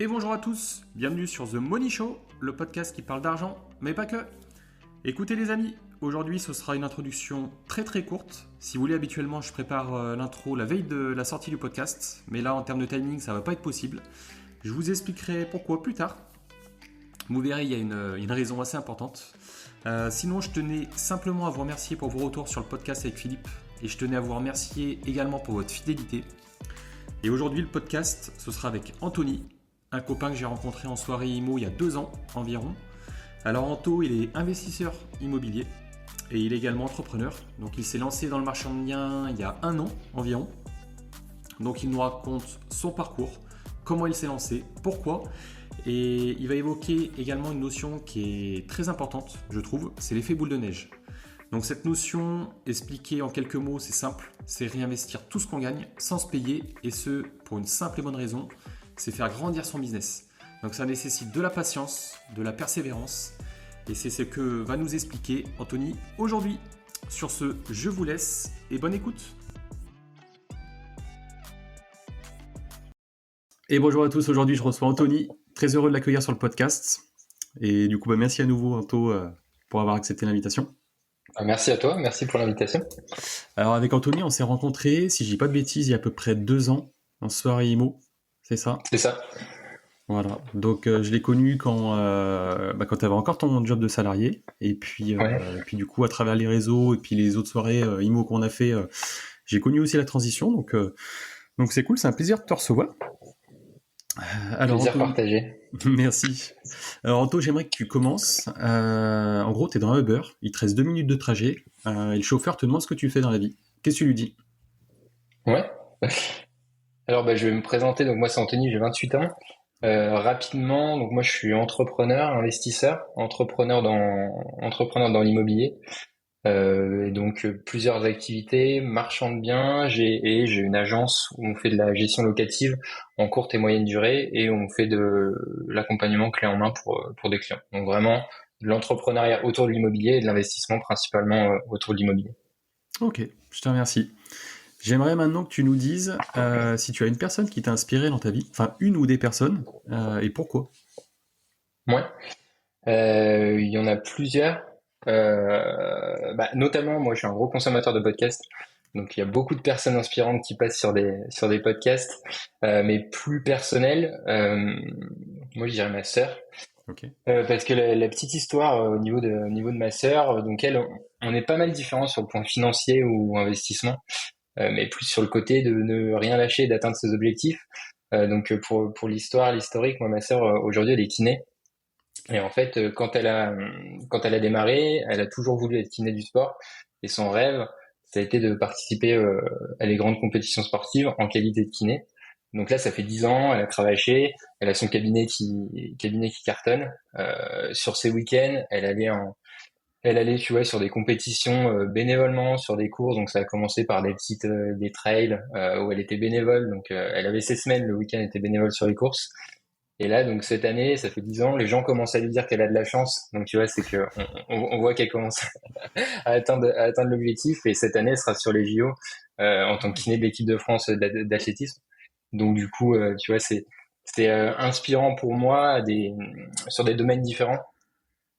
Et bonjour à tous, bienvenue sur The Money Show, le podcast qui parle d'argent, mais pas que. Écoutez les amis, aujourd'hui ce sera une introduction très courte. Si vous voulez, habituellement je prépare l'intro la veille de la sortie du podcast, mais là en termes de timing ça va pas être possible. Je vous expliquerai pourquoi plus tard. Vous verrez, il y a une raison assez importante. Sinon, je tenais simplement à vous remercier pour vos retours sur le podcast avec Philippe, et je tenais à vous remercier également pour votre fidélité. Et aujourd'hui, le podcast, ce sera avec Anthony, un copain que j'ai rencontré en soirée IMO il y a 2 ans environ. Alors Anto, il est investisseur immobilier et il est également entrepreneur. Donc il s'est lancé dans le marchand de biens il y a 1 an environ. Donc il nous raconte son parcours, comment il s'est lancé, pourquoi. Et il va évoquer également une notion qui est très importante, je trouve, c'est l'effet boule de neige. Donc cette notion, expliquée en quelques mots, c'est simple, c'est réinvestir tout ce qu'on gagne sans se payer, et ce, pour une simple et bonne raison, c'est faire grandir son business. Donc ça nécessite de la patience, de la persévérance, et c'est ce que va nous expliquer Anthony aujourd'hui. Sur ce, je vous laisse et bonne écoute. Et bonjour à tous, aujourd'hui je reçois Anthony, très heureux de l'accueillir sur le podcast. Et du coup, merci à nouveau Anto pour avoir accepté l'invitation. Merci à toi, merci pour l'invitation. Alors avec Anthony, on s'est rencontrés, si je dis pas de bêtises, il y a à peu près 2 ans, en soirée IMO, c'est ça ? C'est ça. Voilà, donc je l'ai connu quand tu avais encore ton job de salarié, et puis, puis du coup à travers les réseaux et puis les autres soirées IMO qu'on a fait, j'ai connu aussi la transition, donc c'est cool, c'est un plaisir de te recevoir. Alors, plaisir partagé. Merci. Alors Anto, j'aimerais que tu commences. En gros, tu es dans un Uber, il te reste 2 minutes de trajet, et le chauffeur te demande ce que tu fais dans la vie. Qu'est-ce que tu lui dis ? Ouais. Alors je vais me présenter, donc moi c'est Anthony, j'ai 28 ans. Rapidement, donc moi je suis entrepreneur, investisseur, entrepreneur dans l'immobilier. Et donc plusieurs activités, marchand de biens, j'ai une agence où on fait de la gestion locative en courte et moyenne durée, et on fait de l'accompagnement clé en main pour des clients. Donc vraiment de l'entrepreneuriat autour de l'immobilier et de l'investissement principalement autour de l'immobilier. Ok, je te remercie. J'aimerais maintenant que tu nous dises si tu as une personne qui t'a inspiré dans ta vie, enfin une ou des personnes, et pourquoi. Ouais. Il y en a plusieurs. Notamment, moi, je suis un gros consommateur de podcasts. Donc, il y a beaucoup de personnes inspirantes qui passent sur des podcasts, mais plus personnels. Moi, je dirais ma sœur. Okay. Parce que la petite histoire au niveau de ma sœur, donc elle, on est pas mal différents sur le point financier ou investissement, mais plus sur le côté de ne rien lâcher, d'atteindre ses objectifs. Donc, pour l'historique, moi, ma sœur, aujourd'hui, elle est kiné. Et en fait, quand elle a démarré, elle a toujours voulu être kiné du sport. Et son rêve, ça a été de participer à les grandes compétitions sportives en qualité de kiné. Donc là, ça fait 10 ans, elle a cravaché, elle a son cabinet qui cartonne. Sur ses week-ends, elle allait, tu vois, sur des compétitions bénévolement, sur des courses. Donc ça a commencé par des trails où elle était bénévole. Donc elle avait ses semaines, le week-end elle était bénévole sur les courses. Et là, donc cette année, ça fait 10 ans, les gens commencent à lui dire qu'elle a de la chance. Donc tu vois, c'est que on voit qu'elle commence à atteindre l'objectif. Et cette année, elle sera sur les JO en tant que kiné de l'équipe de France d'athlétisme. Donc du coup, tu vois, c'est inspirant pour moi sur des domaines différents,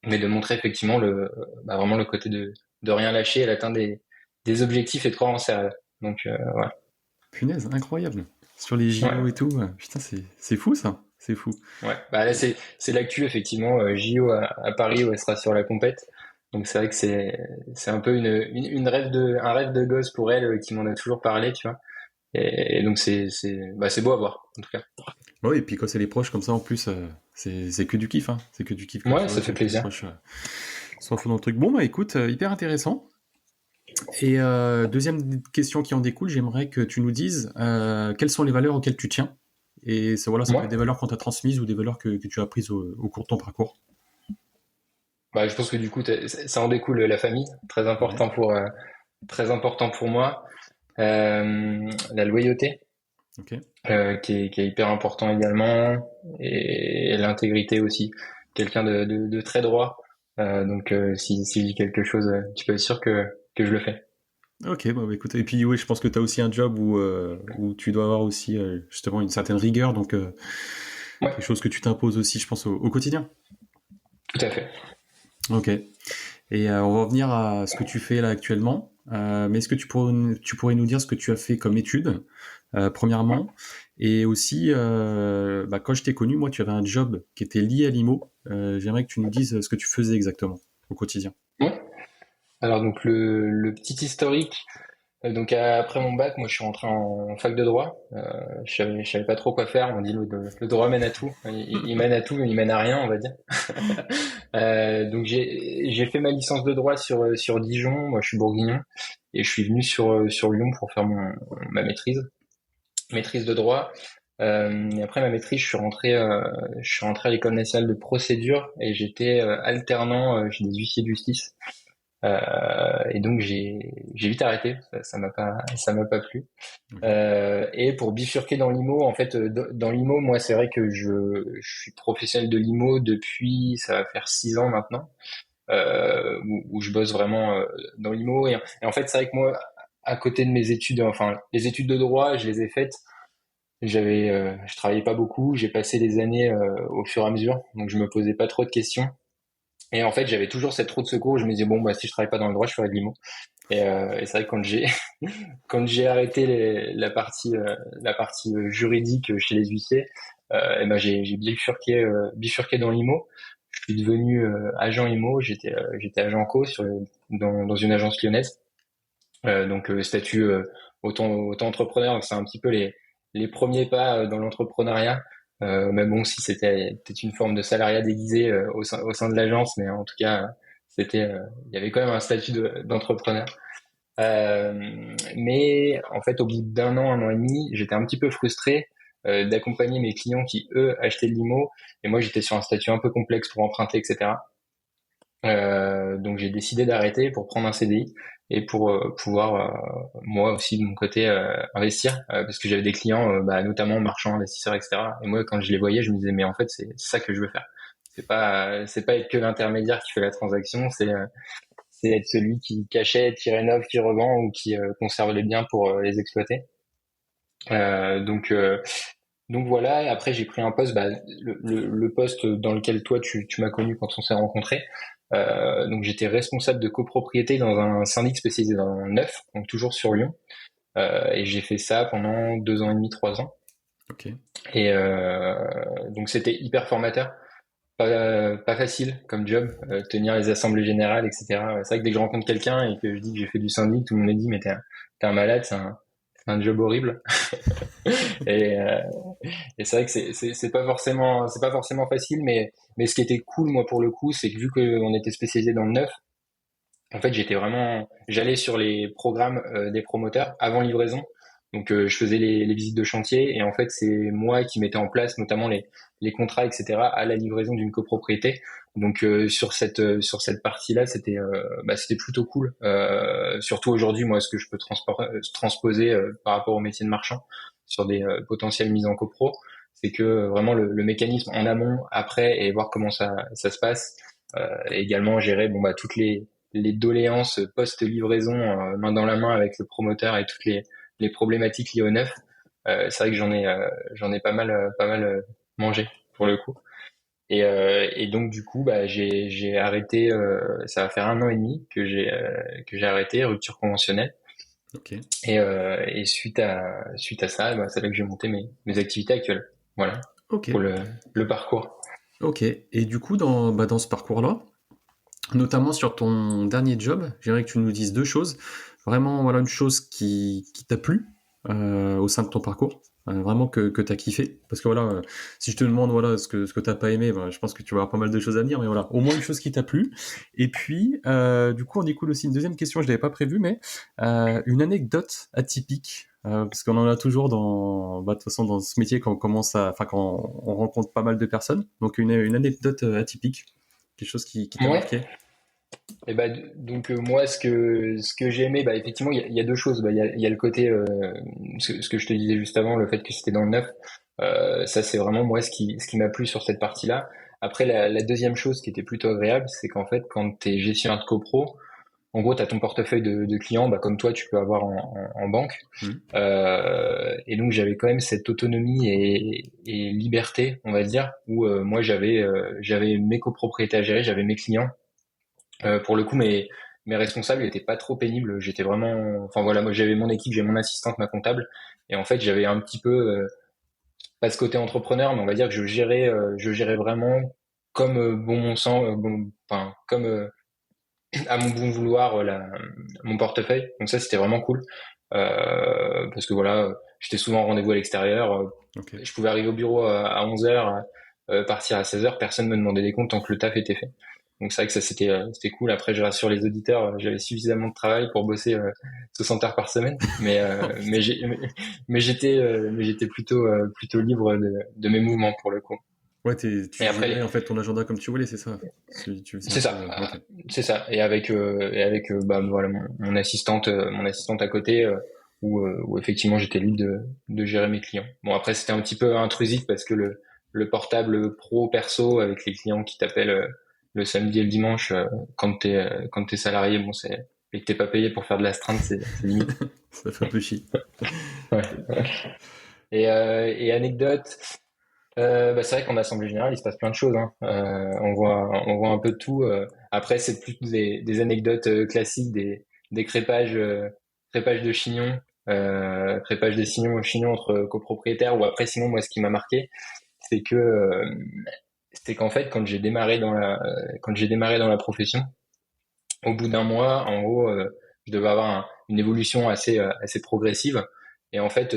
mais de montrer effectivement vraiment le côté de rien lâcher, elle atteint des objectifs et de croire en ses rêves. Donc ouais. Punaise, incroyable. Sur les JO et tout, putain, c'est fou ça. C'est fou. Ouais, là c'est l'actu effectivement, JO à Paris où elle sera sur la compète. Donc c'est vrai que c'est un peu un rêve de gosse pour elle qui m'en a toujours parlé, tu vois. Et donc c'est beau à voir en tout cas. Ouais, et puis quand c'est les proches comme ça en plus, c'est que du kiff, hein. C'est que du kiff. Ouais, ça fait plaisir. Proches, soit fond dans le truc. Bon bah écoute, hyper intéressant. Et deuxième question qui en découle, j'aimerais que tu nous dises quelles sont les valeurs auxquelles tu tiens. Et ça peut être des valeurs qu'on t'a transmises ou des valeurs que tu as apprises au cours de ton parcours. Je pense que du coup ça en découle la famille, très important pour moi. La loyauté, okay. qui est hyper important également, et l'intégrité aussi. Quelqu'un de très droit. Donc si je dis quelque chose, tu peux être sûr que je le fais. Ok, bah écoute, et puis oui, je pense que tu as aussi un job où tu dois avoir aussi justement une certaine rigueur, donc Ouais, Quelque chose que tu t'imposes aussi, je pense, au quotidien. tout à fait. Ok. Et on va revenir à ce que tu fais là actuellement. Mais est-ce que tu pourrais nous dire ce que tu as fait comme étude, premièrement, et aussi, quand je t'ai connu, moi, tu avais un job qui était lié à l'IMO. J'aimerais que tu nous dises ce que tu faisais exactement au quotidien. Ouais. Alors donc le petit historique. Donc après mon bac, moi je suis rentré en fac de droit. Je savais pas trop quoi faire. On dit le droit mène à tout. Il mène à tout, mais il mène à rien, on va dire. Donc j'ai fait ma licence de droit sur Dijon. Moi je suis bourguignon et je suis venu sur Lyon pour faire ma maîtrise de droit. Et après ma maîtrise, je suis rentré à l'école nationale de procédure et j'étais alternant chez des huissiers de justice. Et donc j'ai vite arrêté, ça m'a pas plu. Ok. Et pour bifurquer dans l'IMO, en fait, dans l'IMO, moi c'est vrai que je suis professionnel de l'IMO depuis, ça va faire 6 ans maintenant, où je bosse vraiment dans l'IMO. Et en fait, c'est vrai que moi, à côté de mes études, enfin les études de droit, je les ai faites. Je travaillais pas beaucoup, j'ai passé les années au fur et à mesure, donc je me posais pas trop de questions. Et en fait, j'avais toujours cette roue de secours où je me disais bon bah si je travaille pas dans le droit, je ferai de l'IMO. Et c'est vrai que quand j'ai arrêté la partie juridique chez les huissiers, et ben j'ai bifurqué dans l'IMO. Je suis devenu agent IMO. J'étais agent co dans une agence lyonnaise. Donc statut autant entrepreneur. Donc c'est un petit peu les premiers pas dans l'entrepreneuriat. Mais bon, si c'était peut-être une forme de salariat déguisé au sein de l'agence, mais en tout cas, il y avait quand même un statut d'entrepreneur. Mais en fait, au bout un an et demi, j'étais un petit peu frustré d'accompagner mes clients qui, eux, achetaient de l'IMO. Et moi, j'étais sur un statut un peu complexe pour emprunter, etc. Donc, j'ai décidé d'arrêter pour prendre un CDI et pour pouvoir, moi aussi, de mon côté, investir. Parce que j'avais des clients, notamment marchands, investisseurs, etc. Et moi, quand je les voyais, je me disais, mais en fait, c'est ça que je veux faire. C'est pas être que l'intermédiaire qui fait la transaction, c'est être celui qui achète, qui rénove, qui revend ou qui conserve les biens pour les exploiter. Euh, donc, euh, donc voilà. Et après, j'ai pris un poste, le poste dans lequel toi tu m'as connu quand on s'est rencontrés. Donc j'étais responsable de copropriété dans un syndic spécialisé dans le neuf, donc toujours sur Lyon. Et j'ai fait ça pendant 2 ans et demi, 3 ans. Ok. Et donc c'était hyper formateur. Pas facile comme job, tenir les assemblées générales, etc. C'est vrai que dès que je rencontre quelqu'un et que je dis que j'ai fait du syndic, tout le monde me dit mais t'es un malade, c'est un job horrible. Et, euh, et c'est vrai que c'est pas forcément facile, mais ce qui était cool moi pour le coup, c'est que vu qu'on était spécialisé dans le neuf, en fait j'allais sur les programmes des promoteurs avant livraison. Donc je faisais les visites de chantier et en fait c'est moi qui mettais en place notamment les contrats, etc. à la livraison d'une copropriété. Donc sur cette partie-là, c'était plutôt cool. Surtout aujourd'hui, moi, ce que je peux transposer par rapport au métier de marchand sur des potentielles mises en copro, c'est que vraiment le mécanisme en amont, après et voir comment ça se passe. Et également gérer toutes les doléances post-livraison main dans la main avec le promoteur et toutes les problématiques liées au neuf. C'est vrai que j'en ai pas mal mangé pour le coup. Et donc du coup, j'ai arrêté. Ça va faire 1 an et demi que j'ai arrêté rupture conventionnelle. Ok. Et suite à ça, c'est là que j'ai monté mes activités actuelles. Voilà Ok. pour le parcours. Ok. Et du coup, dans ce parcours-là, notamment sur ton dernier job, j'aimerais que tu nous dises deux choses. Vraiment, voilà, une chose qui t'a plu au sein de ton parcours, vraiment que tu as kiffé. Parce que voilà, si je te demande voilà, ce que tu n'as pas aimé, je pense que tu vas avoir pas mal de choses à dire, mais voilà, au moins une chose qui t'a plu. Et puis, du coup, on découle aussi une deuxième question, je ne l'avais pas prévu, mais une anecdote atypique. Parce qu'on en a toujours de toute façon, dans ce métier quand on commence quand on rencontre pas mal de personnes. Donc, une anecdote atypique, quelque chose qui t'a Ouais. marqué. Et donc moi ce que j'ai aimé, effectivement il y a deux choses. Il y a le côté ce que je te disais juste avant, le fait que c'était dans le neuf. Ça c'est vraiment moi ce qui m'a plu sur cette partie-là. Après la deuxième chose qui était plutôt agréable, c'est qu'en fait quand t'es gestionnaire de copro, en gros, tu as ton portefeuille de clients, bah, comme toi, tu peux avoir en banque. Mhm. Et donc, j'avais quand même cette autonomie et liberté, on va dire, où moi, j'avais mes copropriétés à gérer, j'avais mes clients. Pour le coup, mes responsables n'étaient pas trop pénibles. J'étais vraiment, enfin voilà, moi, j'avais mon équipe, j'ai mon assistante, ma comptable. Et en fait, j'avais un petit peu, pas ce côté entrepreneur, mais on va dire que je gérais vraiment comme bon mon sens, enfin, comme à mon bon vouloir mon portefeuille. Donc ça, c'était vraiment cool. Parce que voilà, j'étais souvent en rendez-vous à l'extérieur. Ok. Je pouvais arriver au bureau à 11h, partir à 16h, personne me demandait des comptes tant que le taf était fait. Donc c'est vrai que ça, c'était cool. Après, je rassure les auditeurs, j'avais suffisamment de travail pour bosser 60 heures par semaine. Mais j'étais plutôt libre de mes mouvements pour le coup. Ouais, Et tu gérais après, en fait ton agenda comme tu voulais, c'est ça? Tu faisais un c'est peu. ça, Ok. c'est ça. Et avec bah voilà mon assistante à côté où effectivement j'étais libre de gérer mes clients. Bon après c'était un petit peu intrusif parce que le portable pro perso avec les clients qui t'appellent le samedi et le dimanche quand t'es salarié, bon c'est et que t'es pas payé pour faire de l'astreinte, c'est limite. Ça fait un peu chier. Ouais. Et anecdote. Bah, c'est vrai qu'en assemblée générale, il se passe plein de choses, hein. On voit un peu de tout. Après, c'est plus des anecdotes classiques, des crépages de chignons, crépage des chignons entre copropriétaires. Ou après, sinon, moi, ce qui m'a marqué, c'est que c'était qu'en fait, quand j'ai démarré dans la profession, au bout d'un mois, en gros, je devais avoir une évolution assez progressive. Et en fait,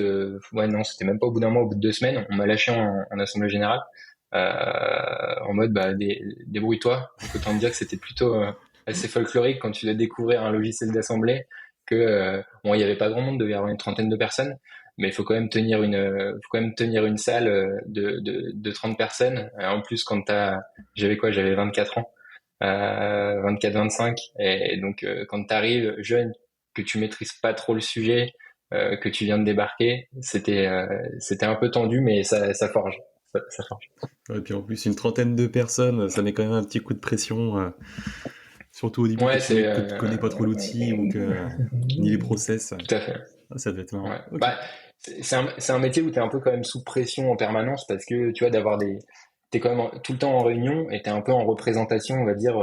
ouais, non, c'était même pas au bout d'un mois, au bout de 2 semaines, on m'a lâché en assemblée générale, en mode, bah, débrouille-toi. Donc autant te dire que c'était plutôt assez folklorique quand tu dois découvrir un logiciel d'assemblée, que bon, il y avait pas grand monde, il devait y avoir une trentaine de personnes, mais il faut quand même tenir une salle de 30 personnes. En plus, j'avais 24 ans. 24-25. Et donc, quand tu arrives jeune, que tu maîtrises pas trop le sujet, que tu viens de débarquer, c'était un peu tendu, mais ça forge. Ça forge. Et puis en plus, une trentaine de personnes, ça met quand même un petit coup de pression, surtout au début Ouais, que tu connais pas trop l'outil ou que ni les process. tout à fait. Ah, ça doit être marrant. Ouais. Ok. Bah, c'est un métier où tu es un peu quand même sous pression en permanence parce que tu vois t'es quand même tout le temps en réunion et t'es un peu en représentation, on va dire.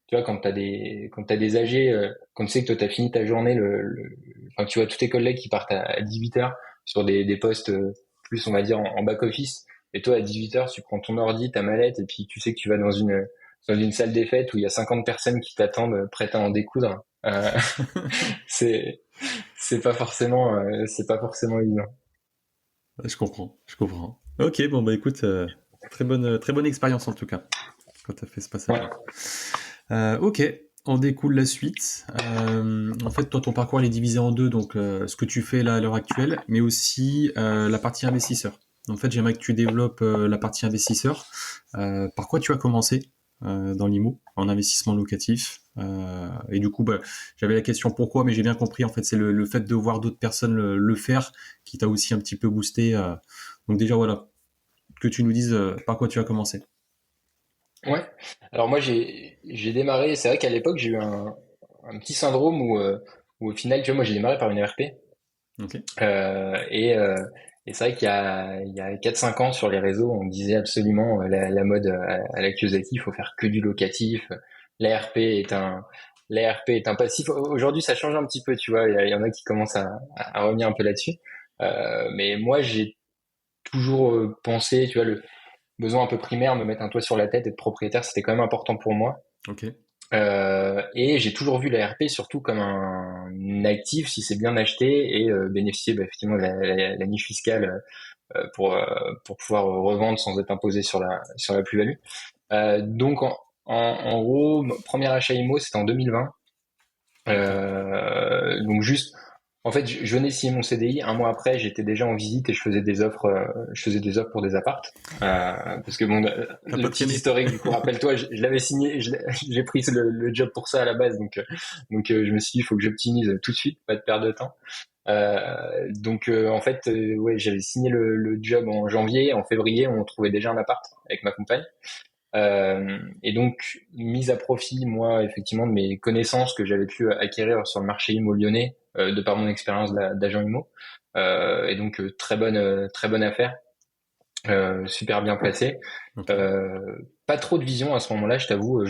Tu vois, quand t'as des AG, quand tu sais que toi t'as fini ta journée, enfin, tu vois tous tes collègues qui partent à 18h sur des postes plus, on va dire, en back office. Et toi, à 18h, tu prends ton ordi, ta mallette, et puis tu sais que tu vas dans une salle des fêtes où il y a 50 personnes qui t'attendent prêtes à en découdre. C'est, c'est pas forcément évident. Je comprends, je comprends. Ok, bon bah écoute, très bonne expérience en tout cas quand tu as fait ce Ouais. passage-là. Ok, en découle la suite. En fait, toi, ton parcours il est divisé en deux, donc ce que tu fais là à l'heure actuelle, mais aussi la partie investisseur. En fait, j'aimerais que tu développes la partie investisseur. Par quoi tu as commencé dans l'IMO, en investissement locatif et du coup, bah, j'avais la question pourquoi, mais j'ai bien compris. En fait, c'est le fait de voir d'autres personnes le faire qui t'a aussi un petit peu boosté. Donc déjà, voilà, que tu nous dises par quoi tu as commencé. Ouais. Alors moi j'ai démarré. C'est vrai qu'à l'époque j'ai eu un petit syndrome où au final, tu vois, moi j'ai démarré par une RP. Ok. Et c'est vrai qu'il y a 4-5 ans sur les réseaux, on disait absolument la mode à la Kiyosaki, il faut faire que du locatif. L'ARP est un passif. Aujourd'hui, ça change un petit peu, tu vois. Il y en a qui commencent à revenir un peu là-dessus. Mais moi, j'ai toujours pensé, tu vois, le besoin un peu primaire, me mettre un toit sur la tête, être propriétaire, c'était quand même important pour moi. Ok. Et j'ai toujours vu la RP surtout comme un actif si c'est bien acheté et bénéficier bah, effectivement de la niche fiscale pour pouvoir revendre sans être imposé sur la plus-value. Donc en gros, mon premier achat IMO c'était en 2020. Ok. Donc juste, en fait, je venais signer mon CDI. Un mois après, j'étais déjà en visite et je faisais des offres pour des appartes. Parce que bon, T'as le pas petit traîné. historique, du coup, rappelle-toi, je l'avais signé, j'ai pris le job pour ça à la base, donc je me suis dit, il faut que j'optimise tout de suite, pas de perdre de temps. Donc en fait, ouais, j'avais signé le job en janvier. En février, on trouvait déjà un appart avec ma compagne. Et donc, mise à profit, moi, effectivement, de mes connaissances que j'avais pu acquérir sur le marché immo lyonnais, de par mon expérience d'agent immo. Et donc, très bonne affaire, super bien placée. Ok. Euh, Pas trop de vision à ce moment-là, je t'avoue.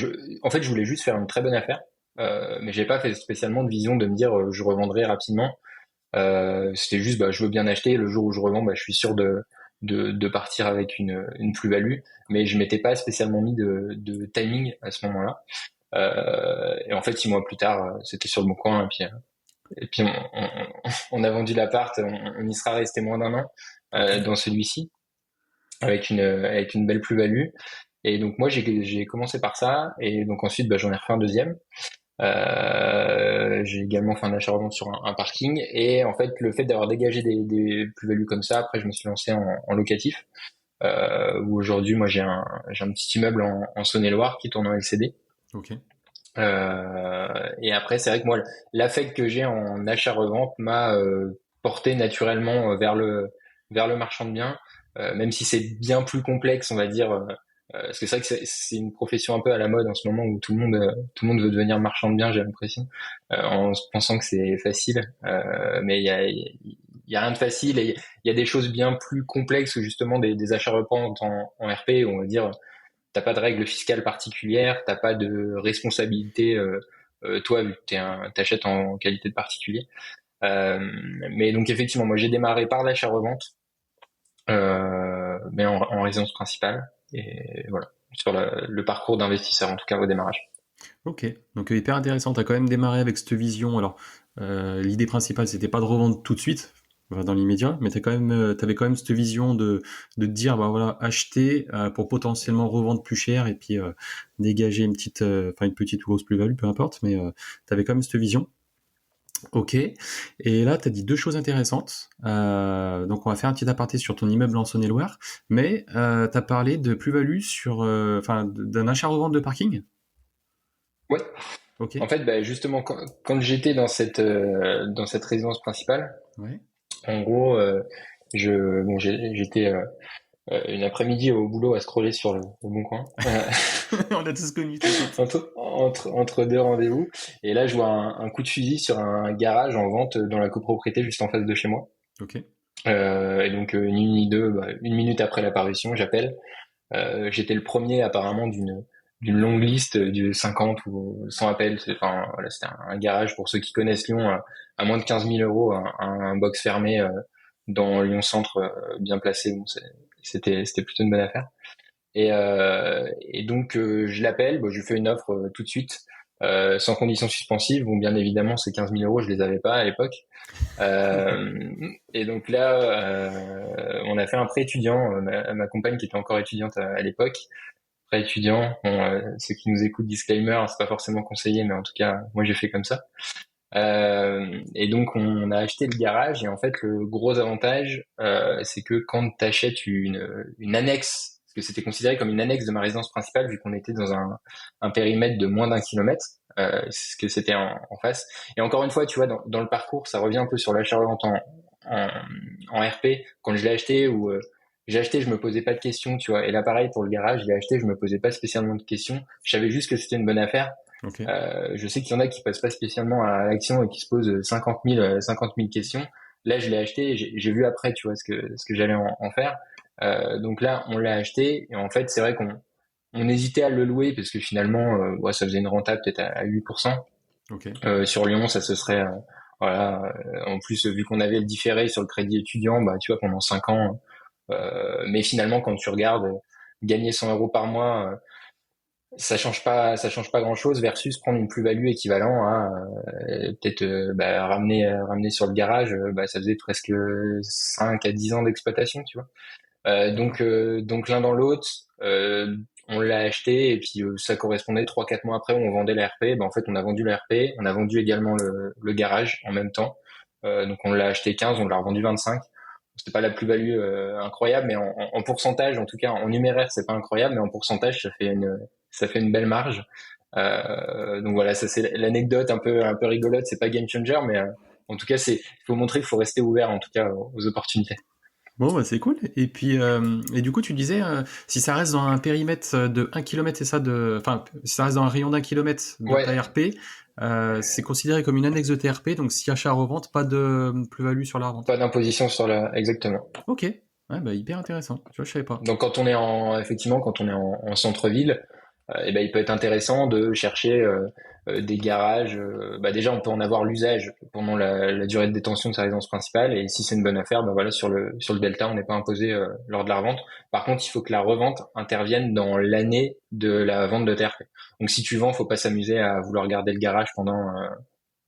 En fait, je voulais juste faire une très bonne affaire, mais j'ai pas fait spécialement de vision de me dire je revendrai rapidement. C'était juste, bah, je veux bien acheter. Le jour où je revends, bah, je suis sûr de partir avec une plus-value. Mais je m'étais pas spécialement mis de timing à ce moment-là. Et en fait, 6 mois plus tard, c'était sur le bon coin. Et puis on a vendu l'appart. On y sera resté moins d'un an Ok. dans celui-ci avec une belle plus-value. Et donc moi, j'ai commencé par ça. Et donc ensuite, bah, j'en ai refait un deuxième. J'ai également fait un achat-revente sur un parking et en fait le fait d'avoir dégagé des plus-values comme ça, après je me suis lancé en locatif où aujourd'hui moi j'ai un petit immeuble en Saône-et-Loire qui tourne en LCD. Ok. Et après c'est vrai que moi l'affect que j'ai en achat-revente m'a porté naturellement vers le marchand de biens, même si c'est bien plus complexe on va dire. Parce que c'est vrai que c'est une profession un peu à la mode en ce moment où tout le monde veut devenir marchand de biens, j'ai l'impression, en pensant que c'est facile. Mais il y a rien de facile et il y a des choses bien plus complexes que justement des achats reventes en RP où on va dire t'as pas de règles fiscales particulières, t'as pas de responsabilité toi vu que t'achètes en qualité de particulier. Euh, mais donc effectivement, moi j'ai démarré par l'achat-revente, mais en résidence principale. Et voilà, sur le parcours d'investisseur, en tout cas au démarrage. Ok. Donc hyper intéressant. Tu as quand même démarré avec cette vision. Alors, l'idée principale, c'était pas de revendre tout de suite, enfin, dans l'immédiat, mais t'avais quand même cette vision de te dire, bah voilà, acheter pour potentiellement revendre plus cher et puis dégager enfin une petite ou grosse plus-value, peu importe, mais t'avais quand même cette vision. Ok. Et là, tu as dit deux choses intéressantes. Donc, on va faire un petit aparté sur ton immeuble en Saône-et-Loire, mais tu as parlé de plus-value enfin, d'un achat-revente de parking. Ouais. Ok. En fait, bah, justement, quand j'étais dans cette résidence principale, Ouais. en gros, j'étais une après-midi au boulot à scroller sur le Bon Coin, On a tous connu, t'inquiète. entre deux rendez-vous. Et là, je vois un coup de fusil sur un garage en vente dans la copropriété juste en face de chez moi. Ok. Et donc, ni une ni deux, bah, une minute après l'apparition, j'appelle. J'étais le premier apparemment d'une longue liste de 50 ou 100 appels. Enfin, voilà, c'était un garage pour ceux qui connaissent Lyon à moins de 15 000 euros, un box fermé dans Lyon Centre, bien placé. Bon, c'était plutôt une bonne affaire. Et donc je l'appelle, bon, je lui fais une offre tout de suite, sans condition suspensive. Bon, bien évidemment, ces 15 000 euros, je les avais pas à l'époque. Euh, et donc là, on a fait un prêt étudiant. Ma compagne qui était encore étudiante à l'époque, prêt étudiant. Bon, ceux qui nous écoutent, disclaimer, c'est pas forcément conseillé, mais en tout cas, moi j'ai fait comme ça. Et donc on a acheté le garage et en fait le gros avantage, c'est que quand tu achètes une annexe, parce que c'était considéré comme une annexe de ma résidence principale vu qu'on était dans un périmètre de moins d'1 kilomètre, c'est ce que c'était en face. Et encore une fois, tu vois, dans le parcours, ça revient un peu sur l'achat-revente en, en RP. Quand je l'ai acheté ou j'ai acheté, je me posais pas de questions, tu vois. Et là, pareil pour le garage, je l'ai acheté, je me posais pas spécialement de questions. Je savais juste que c'était une bonne affaire. Ok. Je sais qu'il y en a qui passent pas spécialement à l'action et qui se posent 50 000 questions. Là, je l'ai acheté, et j'ai vu après, tu vois, ce que j'allais en faire. Donc là, on l'a acheté et en fait, c'est vrai on hésitait à le louer parce que finalement, ouais, ça faisait une renta peut-être à 8%. Ok. Sur Lyon, ça se serait, voilà. En plus, vu qu'on avait le différé sur le crédit étudiant, bah, tu vois, pendant 5 ans. Mais finalement, quand tu regardes, gagner 100 euros par mois, ça change pas grand chose versus prendre une plus-value équivalent à peut-être bah, ramener sur le garage, bah, ça faisait presque 5 à 10 ans d'exploitation, tu vois. D'accord. Donc l'un dans l'autre, on l'a acheté et puis ça correspondait 3 4 mois après où on vendait la RP. Ben, en fait, on a vendu la RP, on a vendu également le garage en même temps. Donc on l'a acheté 15, on l'a revendu 25. C'était pas la plus-value incroyable, mais en pourcentage, en tout cas en numéraire, c'est pas incroyable, mais en pourcentage, ça fait une belle marge. Donc voilà, ça c'est l'anecdote un peu rigolote. C'est pas game changer, mais en tout cas, il faut montrer qu'il faut rester ouvert en tout cas aux opportunités. Bon, bah, c'est cool. Et puis, et du coup, tu disais, si ça reste dans un périmètre de 1 kilomètre, c'est ça, enfin, si ça reste dans un rayon d'1 kilomètre de ta Ouais, RP, c'est considéré comme une annexe de TRP, donc si achat-revente, pas de plus-value sur la revente. pas d'imposition sur la, exactement. Ok, ouais, bah, hyper intéressant. Tu vois, je savais pas. Donc quand on est effectivement, quand on est en centre-ville, eh ben, il peut être intéressant de chercher des garages. Bah, déjà, on peut en avoir l'usage pendant la durée de détention de sa résidence principale, et si c'est une bonne affaire, bah voilà, sur le delta, on n'est pas imposé lors de la revente. Par contre, il faut que la revente intervienne dans l'année de la vente de TRP. Donc si tu vends, faut pas s'amuser à vouloir garder le garage pendant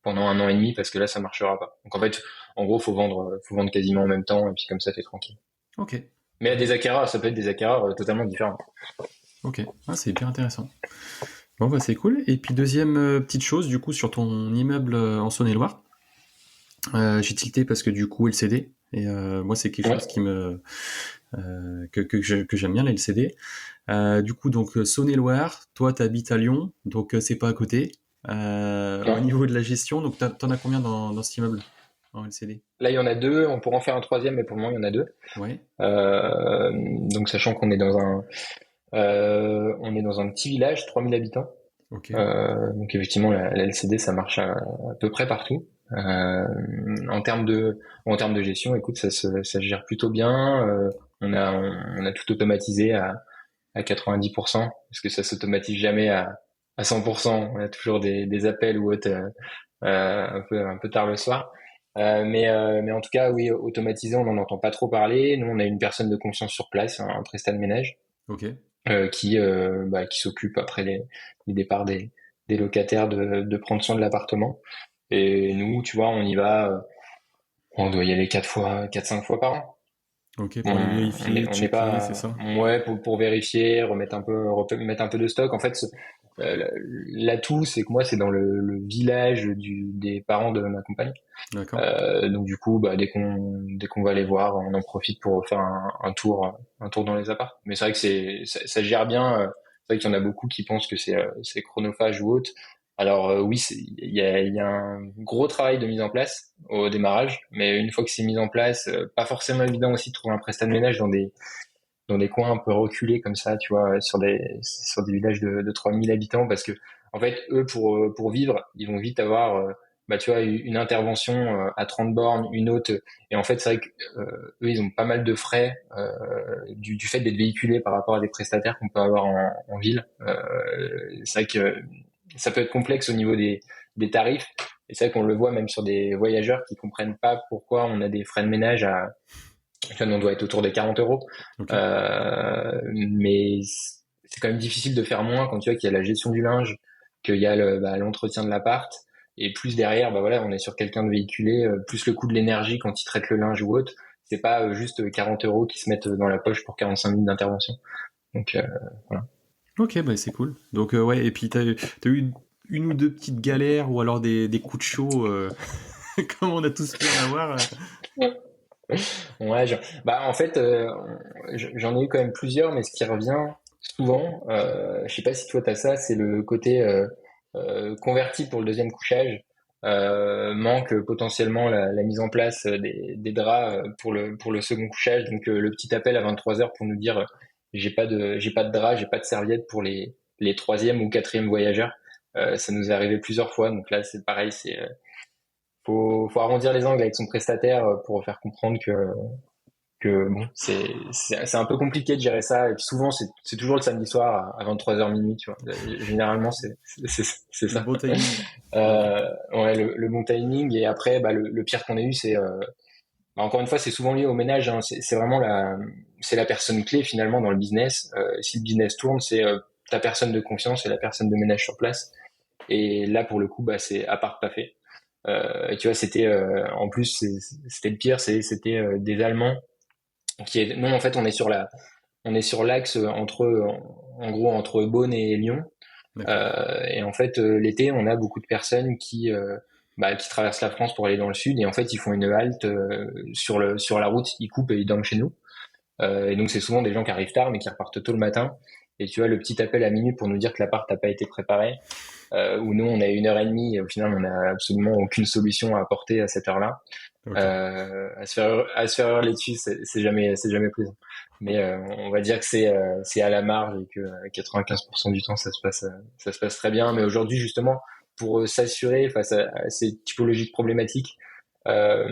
1 an et demi, parce que là, ça marchera pas. Donc en fait, en gros, faut vendre quasiment en même temps, et puis comme ça, t'es tranquille. Ok, Mais à des acquéreurs, ça peut être des acquéreurs totalement différents. ok, ah, c'est hyper intéressant. Bon, bah, c'est cool. Et puis, deuxième petite chose, du coup, sur ton immeuble en Saône-et-Loire, j'ai tilté parce que du coup, LCD. Et moi, c'est quelque chose Ouais. que j'aime bien, les LCD. Du coup, donc Saône-et-Loire, toi, tu habites à Lyon, donc c'est pas à côté. Au Non. niveau de la gestion, donc t'en as combien dans cet immeuble en LCD? Là, il y en a deux. On pourrait en faire un troisième, mais pour le moment, il y en a deux. Ouais, Euh, donc, sachant qu'on est on est dans un petit village, 3000 habitants. ok, Donc, effectivement, la LCD, ça marche à peu près partout. En termes de gestion, écoute, ça se gère plutôt bien. On a tout automatisé à 90%, parce que ça s'automatise jamais à 100%. On a toujours des appels ou autres un peu tard le soir. Mais en tout cas, oui, automatisé, on n'en entend pas trop parler. Nous, on a une personne de confiance sur place, un prestat de ménage, ok, qui s'occupe après les départs des locataires de prendre soin de l'appartement. Et nous, tu vois, on y va, on doit y aller 4, 5 fois par an. ok, pour aller vérifier, On n'est checker, c'est pas, ça? ouais, pour vérifier, mettre un peu de stock. En fait, l'atout, c'est que moi, c'est dans le village des parents de ma compagne. D'accord. Donc du coup, bah, dès qu'on va les voir, on en profite pour faire un tour dans les apparts. Mais c'est vrai que ça se gère bien. C'est vrai qu'il y en a beaucoup qui pensent que c'est chronophage ou autre. Alors oui, il y a un gros travail de mise en place au démarrage, mais une fois que c'est mis en place, pas forcément évident aussi de trouver un prestat de ménage dans des coins un peu reculés comme ça, tu vois, sur des villages de 3000 habitants, parce que en fait, eux, pour vivre, ils vont vite avoir, bah, tu vois, une intervention à 30 bornes, une autre, et en fait, c'est vrai que eux, ils ont pas mal de frais du fait d'être véhiculés par rapport à des prestataires qu'on peut avoir en ville. C'est vrai que ça peut être complexe au niveau des tarifs, et c'est vrai qu'on le voit même sur des voyageurs qui comprennent pas pourquoi on a des frais de ménage on doit être autour des 40 euros. Ok. Mais c'est quand même difficile de faire moins quand tu vois qu'il y a la gestion du linge, qu'il y a l'entretien de l'appart, et plus derrière, bah voilà, on est sur quelqu'un de véhiculé, plus le coût de l'énergie quand il traite le linge ou autre. C'est pas juste 40 euros qui se mettent dans la poche pour 45 minutes d'intervention. Donc voilà. Ok, bah c'est cool. Donc ouais, et puis t'as eu une ou deux petites galères ou alors des coups de chaud, comme on a tous pu en avoir. Ouais, bah en fait, j'en ai eu quand même plusieurs, mais ce qui revient souvent, je sais pas si toi t'as ça, c'est le côté converti pour le deuxième couchage. Manque potentiellement la mise en place des draps pour le second couchage. Donc le petit appel à 23 heures pour nous dire j'ai pas de drap, j'ai pas de serviette pour les troisième ou quatrième voyageurs. Ça nous est arrivé plusieurs fois. Donc là c'est pareil, faut arrondir les angles avec son prestataire pour faire comprendre que bon, c'est un peu compliqué de gérer ça. Et puis souvent, c'est toujours le samedi soir à 23 h minuit, tu vois. Généralement, c'est Le ça. bon timing. Ok. Ouais, le bon timing. Et après, bah, le pire qu'on ait eu, bah, encore une fois, c'est souvent lié au ménage, hein. C'est vraiment c'est la personne clé finalement dans le business. Si le business tourne, c'est ta personne de confiance et la personne de ménage sur place. Et là, pour le coup, bah, c'est à part pas fait. Et tu vois, en plus, c'était le pire, c'était des Allemands non, en fait, on est sur l'axe en gros, entre Beaune et Lyon. D'accord. Et en fait, l'été, on a beaucoup de personnes qui traversent la France pour aller dans le sud. Et en fait, ils font une halte sur la route, ils coupent et ils dorment chez nous. Et donc, c'est souvent des gens qui arrivent tard, mais qui repartent tôt le matin. et tu vois le petit appel à minuit pour nous dire que l'appart n'a pas été préparé, où nous on a 1 heure et demie et au final on n'a absolument aucune solution à apporter à cette heure-là. Ok. À se faire hurler dessus, c'est jamais plaisant. Mais on va dire que c'est à la marge et que 95% du temps ça se passe très bien. Mais aujourd'hui justement pour s'assurer face à ces typologies de problématiques, que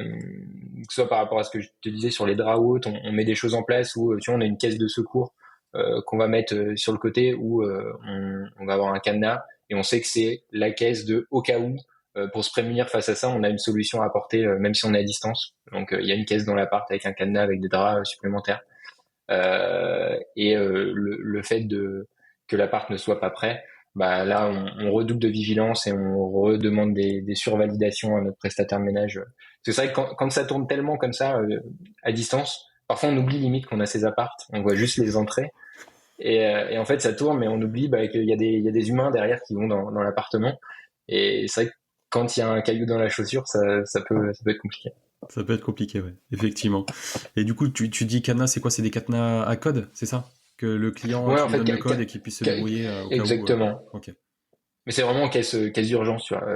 ce soit par rapport à ce que je te disais sur les draps ou autres, on met des choses en place où tu vois on a une caisse de secours qu'on va mettre sur le côté où on va avoir un cadenas et on sait que c'est la caisse de au cas où. Pour se prémunir face à ça, on a une solution à apporter même si on est à distance. Donc il y a une caisse dans l'appart avec un cadenas avec des draps supplémentaires. Et le fait que l'appart ne soit pas prêt, bah là on redouble de vigilance et on redemande des survalidations à notre prestataire de ménage. C'est vrai que quand ça tourne tellement comme ça à distance, parfois on oublie limite qu'on a ces apparts, on voit juste les entrées et en fait ça tourne mais on oublie qu'il y a des humains derrière qui vont dans l'appartement et c'est vrai que quand il y a un caillou dans la chaussure, ça peut être compliqué. Ça peut être compliqué, ouais, effectivement. Et du coup, tu dis cadenas, c'est quoi? C'est des cadenas à code, c'est ça? Que le client, Ouais, tu en lui fait, donnes le code et qu'il puisse se débrouiller au cas où. exactement. Ok. Mais c'est vraiment caisse d'urgence, tu vois,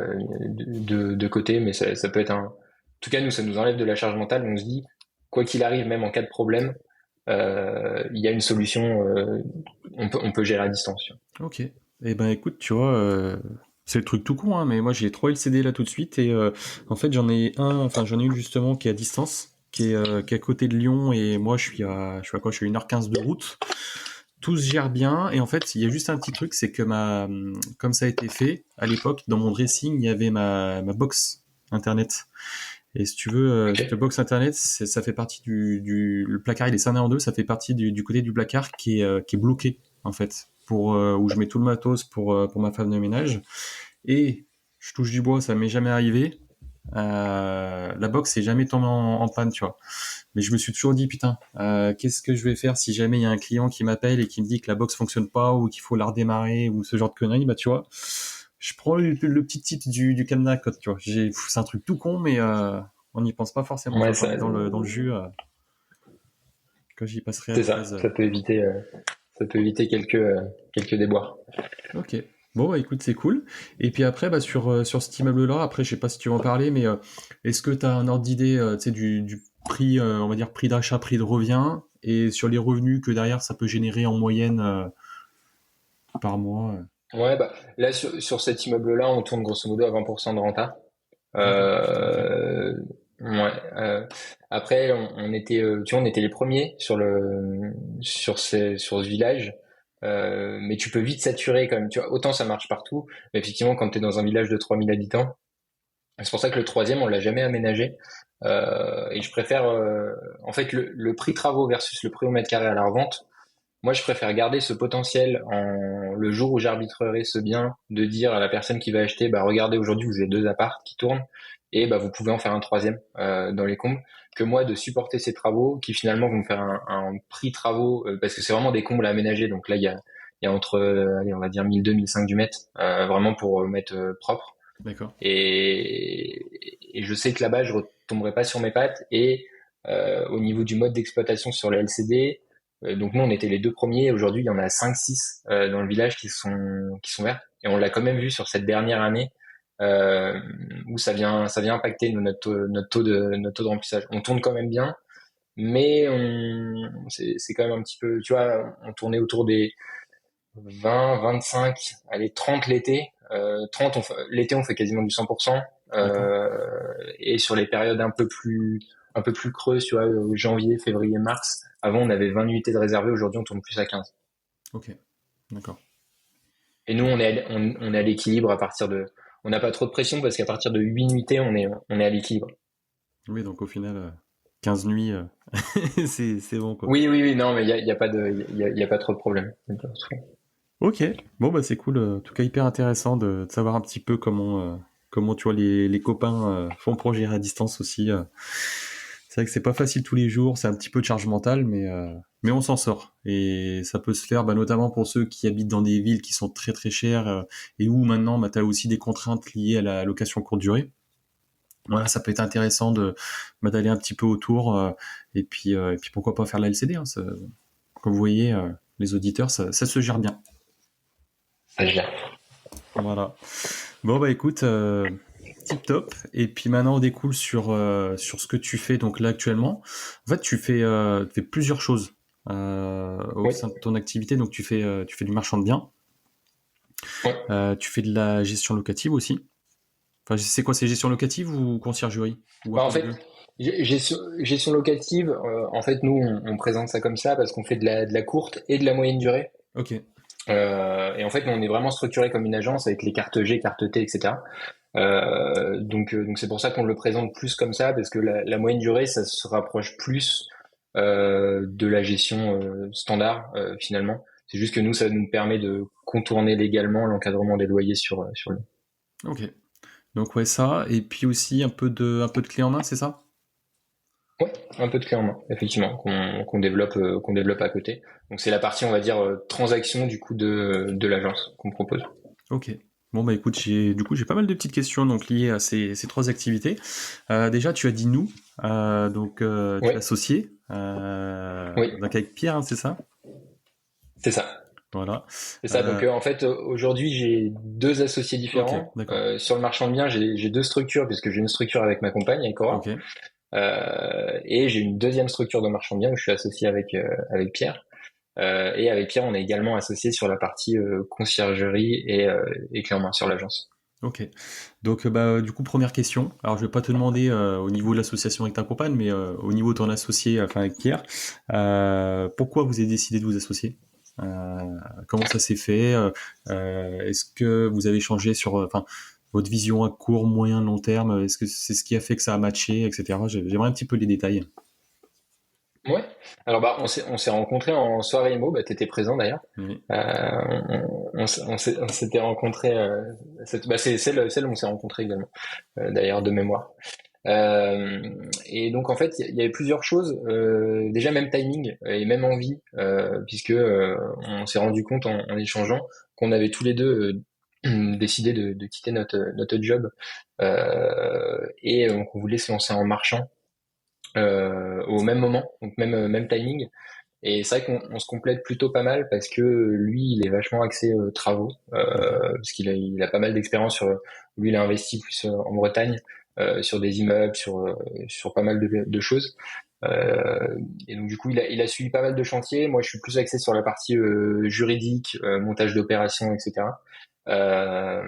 de côté, mais ça peut être un. En tout cas, nous, ça nous enlève de la charge mentale. On se dit, quoi qu'il arrive, même en cas de problème, il y a une solution. On peut gérer à distance. Tu Ok. Eh ben, écoute, tu vois, c'est le truc tout con, hein, mais moi j'ai 3 LCD là tout de suite et en fait j'en ai une justement qui est à distance, qui est à côté de Lyon et moi je suis à quoi? Je suis à 1h15 de route. Tout se gère bien et en fait il y a juste un petit truc, c'est que comme ça a été fait à l'époque dans mon dressing il y avait ma box internet et si tu veux vois. cette Ok. box internet ça fait partie le placard, il est scindé en deux, ça fait partie du côté du placard qui est bloqué en fait pour où je mets tout le matos pour ma femme de ménage et je touche du bois, ça m'est jamais arrivé. La box est jamais tombée en panne, tu vois. Mais je me suis toujours dit, putain, qu'est-ce que je vais faire si jamais il y a un client qui m'appelle et qui me dit que la box fonctionne pas ou qu'il faut la redémarrer ou ce genre de conneries, bah tu vois, je prends le petit titre du cadenas, quoi, tu vois. C'est un truc tout con, mais on n'y pense pas forcément, tu Ouais, vois, quand on est dans le jus, quand j'y passerai à c'est la ça. case. Ça peut éviter quelques déboires. Ok. Bon, bah écoute, c'est cool. Et puis après, bah, sur cet immeuble-là, après, je sais pas si tu veux en parler, mais est-ce que tu as un ordre d'idée tu sais, du prix, on va dire prix d'achat, prix de revient, et sur les revenus que derrière ça peut générer en moyenne par mois Ouais, bah là sur cet immeuble-là, on tourne grosso modo à 20% de renta. D'accord, putain, ok. Euh, ouais. Après, on était, tu vois, on était les premiers sur ce village. Mais tu peux vite saturer quand même. Tu vois, autant ça marche partout, mais effectivement, quand tu es dans un village de 3000 habitants, c'est pour ça que le troisième, on l'a jamais aménagé. Et je préfère, en fait, le prix travaux versus le prix au mètre carré à la revente. Moi, je préfère garder ce potentiel le jour où j'arbitrerai ce bien, de dire à la personne qui va acheter, bah regardez, aujourd'hui vous avez 2 apparts qui tournent et bah vous pouvez en faire un troisième dans les combles, que moi de supporter ces travaux qui finalement vont me faire un prix travaux parce que c'est vraiment des combles à aménager. Donc là, il y a entre, allez, on va dire 1200, 1500 du mètre, vraiment pour mettre propre. D'accord. Et je sais que là-bas, je retomberai pas sur mes pattes. Et au niveau du mode d'exploitation sur les LCD, donc nous, on était les 2 premiers. Aujourd'hui, il y en a 5, 6 dans le village qui sont verts. Et on l'a quand même vu sur cette dernière année euh, où ça vient impacter notre taux de remplissage. On tourne quand même bien, mais c'est quand même un petit peu, tu vois, on tournait autour des 20, 25, allez, 30 l'été. 30, l'été, on fait quasiment du 100%. D'accord. Et sur les périodes un peu plus creuses, tu vois, janvier, février, mars, avant, on avait 20 nuitées de réservées. Aujourd'hui, on tourne plus à 15. Ok. D'accord. Et nous, on est à l'équilibre à partir de, on n'a pas trop de pression parce qu'à partir de 8 nuitées, on est à l'équilibre. Oui, donc au final, 15 nuits, c'est bon, quoi. Oui, oui, oui, non, mais il y a pas y a pas trop de problème. Il y a pas de problème. Ok, bon bah c'est cool, en tout cas hyper intéressant de savoir un petit peu comment tu vois les copains font pour gérer à distance aussi. C'est vrai que c'est pas facile tous les jours, c'est un petit peu de charge mentale, mais on s'en sort. Et ça peut se faire bah, notamment pour ceux qui habitent dans des villes qui sont très très chères et où maintenant bah, tu as aussi des contraintes liées à la location courte durée. Voilà, ça peut être intéressant d'aller un petit peu autour et puis pourquoi pas faire la LCD, hein, comme vous voyez, les auditeurs, ça se gère bien. Ça gère. Voilà. Bon, bah écoute, tip top. Et puis maintenant, on découle sur ce que tu fais donc là actuellement. En fait, tu fais plusieurs choses au Oui, sein de ton activité. Donc, tu fais du marchand de biens. ouais. Tu fais de la gestion locative aussi. Enfin, c'est quoi, c'est gestion locative ou conciergerie? Ou un Bah, en peu des fait, deux? gestion locative, en fait, nous, on présente ça comme ça parce qu'on fait de la courte et de la moyenne durée. Ok, Et en fait, nous, on est vraiment structuré comme une agence avec les cartes G, cartes T, etc. Donc c'est pour ça qu'on le présente plus comme ça, parce que la moyenne durée, ça se rapproche plus de la gestion standard finalement. C'est juste que nous, ça nous permet de contourner légalement l'encadrement des loyers sur le. ok. Donc ouais, ça. Et puis aussi un peu de clé en main, c'est ça? Ouais, un peu de clé en main, effectivement, qu'on développe à côté. Donc c'est la partie, on va dire, transaction du coup de l'agence qu'on propose. Ok. Bon bah écoute, j'ai pas mal de petites questions donc liées à ces trois activités. Déjà, tu as dit nous, donc tu es Oui, associé, oui, donc avec Pierre, hein, c'est ça? c'est ça. Voilà. C'est ça. Donc Euh, en fait, aujourd'hui, j'ai deux associés ok, différents. d'accord. Sur le marchand de biens, j'ai deux structures, puisque j'ai une structure avec ma compagne, avec Ok, Cora, et j'ai une deuxième structure de marchand de biens où je suis associé avec Pierre. Et avec Pierre, on est également associé sur la partie conciergerie et clé en main sur l'agence. ok. Donc bah du coup première question. Alors je vais pas te demander au niveau de l'association avec ta compagne, mais au niveau de ton associé, enfin avec Pierre, pourquoi vous avez décidé de vous associer? Comment ça s'est fait? Est-ce que vous avez changé sur, enfin, votre vision à court, moyen, long terme? Est-ce que c'est ce qui a fait que ça a matché, etc. J'aimerais un petit peu les détails. Ouais. Alors bah on s'est rencontrés en soirée IMO. Bah t'étais présent d'ailleurs. Oui. On s'était rencontrés. Bah c'est celle où on s'est rencontrés également. D'ailleurs de mémoire. Euh, et donc en fait, il y avait plusieurs choses. Déjà même timing et même envie, puisque on s'est rendu compte en échangeant qu'on avait tous les deux décidé de quitter notre job et qu'on voulait se lancer en marchand au même moment, donc même timing. Et c'est vrai qu'on se complète plutôt pas mal parce que lui, il est vachement axé travaux, Ok. parce qu'il a pas mal d'expérience sur. Lui, il a investi plus en Bretagne, sur des immeubles, sur pas mal de choses. Et donc du coup, il a suivi pas mal de chantiers. Moi, je suis plus axé sur la partie juridique, montage d'opérations, etc. Euh,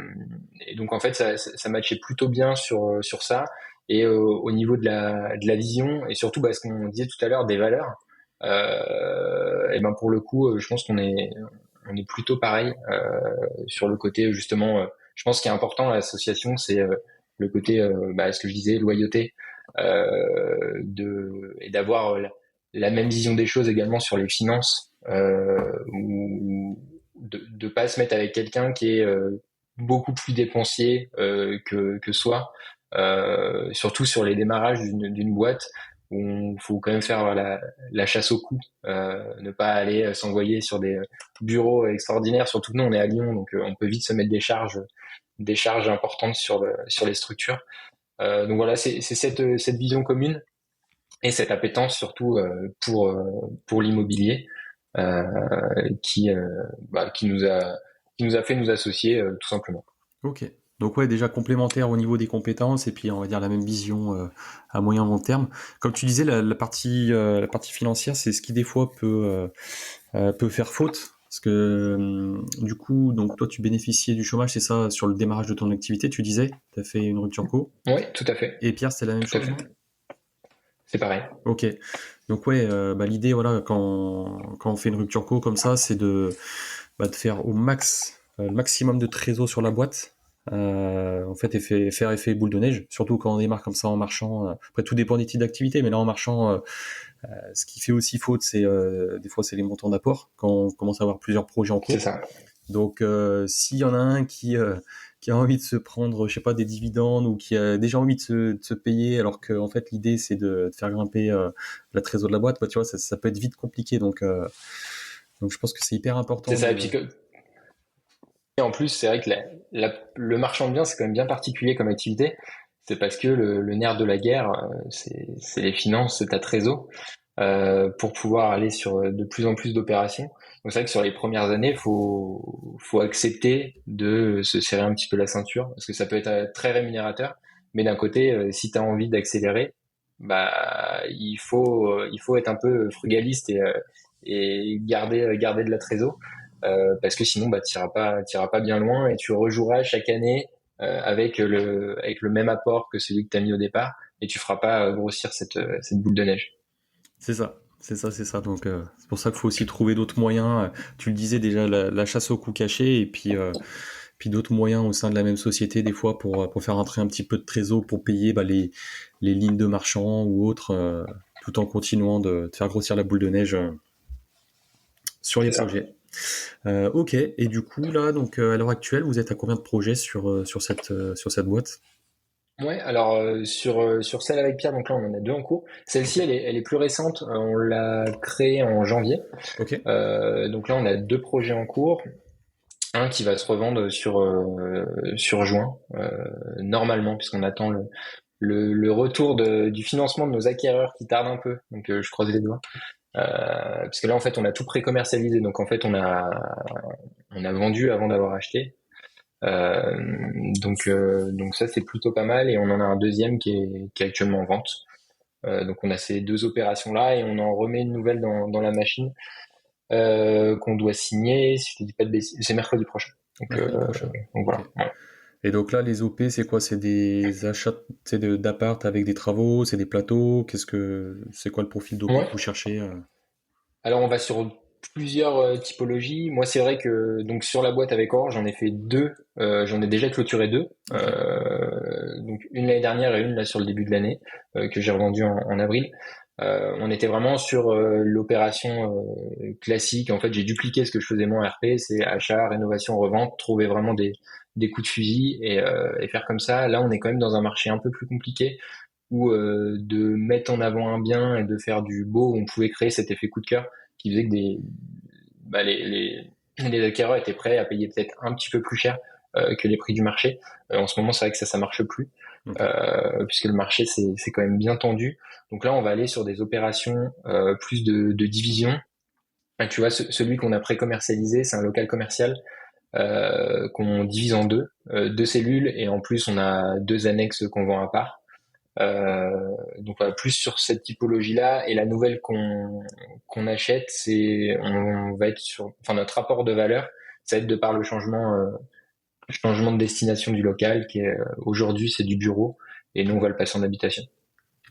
et donc en fait, ça matchait plutôt bien sur ça. Et au niveau de la vision et surtout, ce qu'on disait tout à l'heure des valeurs. Et ben pour le coup, je pense qu'on est plutôt pareil sur le côté justement. Je pense qu'il est important à l'association, c'est le côté, ce que je disais, loyauté, et d'avoir la même vision des choses également sur les finances, ou de pas se mettre avec quelqu'un qui est beaucoup plus dépensier que soi, surtout sur les démarrages d'une boîte où il faut quand même faire la chasse au coût, ne pas aller s'envoyer sur des bureaux extraordinaires. Surtout que nous, on est à Lyon, donc on peut vite se mettre des charges importantes sur les structures. Donc voilà, c'est cette vision commune et cette appétence surtout pour l'immobilier euh, qui, qui nous a fait nous associer tout simplement. Ok. Donc ouais, déjà complémentaire au niveau des compétences et puis on va dire la même vision à moyen long terme. Comme tu disais, la partie financière, c'est ce qui des fois peut faire faute. Parce que du coup, donc toi tu bénéficiais du chômage, c'est ça, sur le démarrage de ton activité, tu disais, tu as fait une rupture co. Oui, tout à fait, Et Pierre, c'était la même tout à chose, fait. non? C'est pareil. Ok. Donc ouais, l'idée, voilà, quand on fait une rupture co comme ça, c'est de faire au max, le maximum de trésor sur la boîte. En fait, faire effet boule de neige, surtout quand on démarre comme ça en marchant. Après, tout dépend des types d'activités, mais là en marchant, ce qui fait aussi faute, c'est des fois c'est les montants d'apport quand on commence à avoir plusieurs projets en C'est cours. ça. Donc, s'il y en a un qui a envie de se prendre, je sais pas, des dividendes ou qui a déjà envie de se payer, alors que en fait l'idée c'est de faire grimper la trésor de la boîte, bah, tu vois, ça peut être vite compliqué. Donc je pense que c'est hyper C'est important ça. de. Et en plus, c'est vrai que le marchand de biens, c'est quand même bien particulier comme activité. C'est parce que le nerf de la guerre, c'est les finances, c'est ta trésor, pour pouvoir aller sur de plus en plus d'opérations. Donc c'est vrai que sur les premières années, faut accepter de se serrer un petit peu la ceinture parce que ça peut être très rémunérateur. Mais d'un côté, si tu as envie d'accélérer, bah il faut être un peu frugaliste et garder de la trésor parce que sinon bah t'iras pas bien loin et tu rejoueras chaque année avec le même apport que celui que tu as mis au départ et tu feras pas grossir cette boule de neige. C'est ça. C'est ça. Donc, c'est pour ça qu'il faut aussi trouver d'autres moyens. Tu le disais déjà, la chasse au coût caché, et puis d'autres moyens au sein de la même société, des fois, pour faire entrer un petit peu de trésor, pour payer les lignes de marchands ou autres, tout en continuant de faire grossir la boule de neige sur les C'est ça. projets. Ok. Et du coup, là, donc, à l'heure actuelle, vous êtes à combien de projets sur cette boîte? Ouais, alors sur celle avec Pierre, donc là on en a deux en cours. Ok. Celle-ci elle est plus récente, on l'a créée en janvier. Ok. Donc là on a deux projets en cours, un qui va se revendre sur juin normalement puisqu'on attend le retour du financement de nos acquéreurs qui tarde un peu. Donc je croise les doigts. Parce que là en fait on a tout pré-commercialisé, donc en fait on a vendu avant d'avoir acheté. Euh, donc ça c'est plutôt pas mal et on en a un deuxième qui est actuellement en vente. Donc on a ces deux opérations là et on en remet une nouvelle dans la machine qu'on doit signer. Si je te dis pas de bêtises, c'est mercredi prochain. Mercredi prochain. Donc Ok. voilà. Ouais. Et donc là, les OP, c'est quoi? C'est des achats, d'appart avec des travaux, c'est des plateaux. C'est quoi le profil d'OP que Ouais. vous cherchez? Alors on va sur plusieurs typologies. Moi c'est vrai que donc sur la boîte avec Orange j'en ai fait deux. J'en ai déjà clôturé deux. Ok. Donc une l'année dernière et une là sur le début de l'année que j'ai revendu en avril. On était vraiment sur l'opération classique. En fait, j'ai dupliqué ce que je faisais moi en RP, c'est achat, rénovation, revente, trouver vraiment des coups de fusil et faire comme ça. Là, on est quand même dans un marché un peu plus compliqué où de mettre en avant un bien et de faire du beau, on pouvait créer cet effet coup de cœur qui faisait que bah, les acquéreurs étaient prêts à payer peut-être un petit peu plus cher que les prix du marché. En ce moment, c'est vrai que ça marche plus Ok. puisque le marché c'est quand même bien tendu. Donc là, on va aller sur des opérations plus de division. Ah, tu vois, celui qu'on a pré-commercialisé, c'est un local commercial qu'on divise en deux, deux cellules, et en plus on a deux annexes qu'on vend à part. Donc voilà, plus sur cette typologie-là. Et la nouvelle qu'on achète, c'est on va être sur, enfin notre rapport de valeur, ça va être de par changement de destination du local, qui est aujourd'hui c'est du bureau, et nous on va le passer en habitation.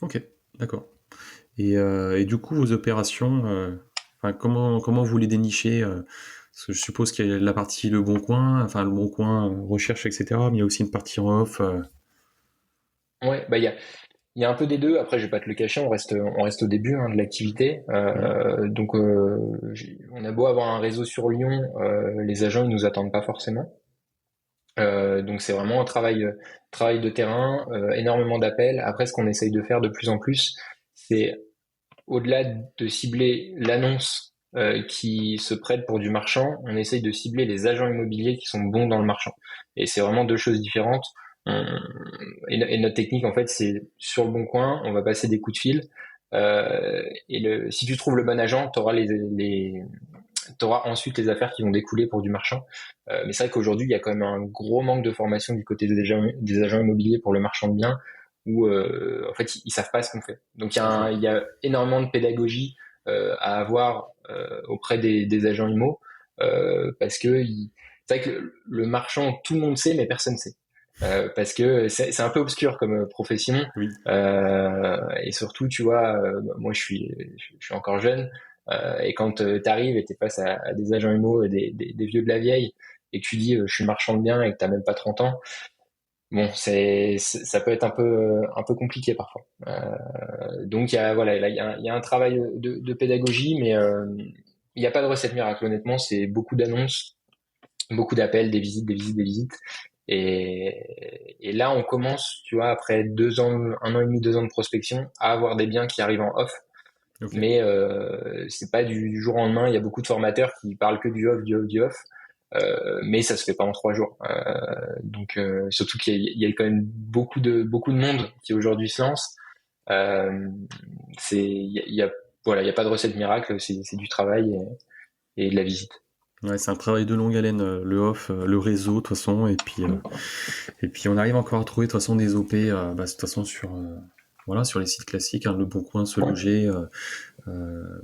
Ok. D'accord. Et du coup, vos opérations, enfin, comment vous les dénichez? Parce que je suppose qu'il y a la partie Le Bon Coin, enfin Le Bon Coin, recherche, etc. Mais il y a aussi une partie en off. Ouais, bah il y a un peu des deux. Après, je vais pas te le cacher, on reste au début hein, de l'activité. Mhm. Donc, on a beau avoir un réseau sur Lyon, les agents ils nous attendent pas forcément. Donc, c'est vraiment un travail de terrain, énormément d'appels. Après, ce qu'on essaye de faire de plus en plus, c'est au-delà de cibler l'annonce qui se prête pour du marchand, on essaye de cibler les agents immobiliers qui sont bons dans le marchand. Et c'est vraiment deux choses différentes. On- et notre technique, en fait, c'est sur le bon coin, on va passer des coups de fil. Si tu trouves le bon agent, tu auras t'auras ensuite les affaires qui vont découler pour du marchand. Mais c'est vrai qu'aujourd'hui, il y a quand même un gros manque de formation du côté des agents immobiliers pour le marchand de biens, où en fait, ils savent pas ce qu'on fait. Donc Ok. il y a énormément de pédagogie à avoir auprès des agents IMO, parce que c'est vrai que le marchand, tout le monde sait, mais personne sait. Parce que c'est un peu obscur comme profession. Oui. Et surtout, tu vois, moi je suis encore jeune, et quand tu arrives et t'es face à des agents IMO, et des vieux de la vieille, et que tu dis je suis marchand de biens et que t'as même pas 30 ans, bon, ça peut être un peu compliqué parfois. Donc il y a voilà, là, il y a un travail de pédagogie, mais il n'y a pas de recette miracle. Honnêtement, c'est beaucoup d'annonces, beaucoup d'appels, des visites, des visites, des visites. Et là, on commence, tu vois, après 2 ans, 1 an et demi, 2 ans de prospection, à avoir des biens qui arrivent en off. Ok. Mais c'est pas du jour au lendemain. Il y a beaucoup de formateurs qui parlent que du off, du off, du off. Mais ça se fait pas en 3 jours. Donc surtout il y a quand même beaucoup de monde qui aujourd'hui se lance. Il y a voilà, il y a pas de recette miracle. C'est du travail et de la visite. Ouais, c'est un travail de longue haleine, le off, le réseau, de toute façon, et puis on arrive encore à trouver de toute façon des OP, de toute façon voilà, sur les sites classiques, hein, Le Bon Coin, Se Ouais. Loger,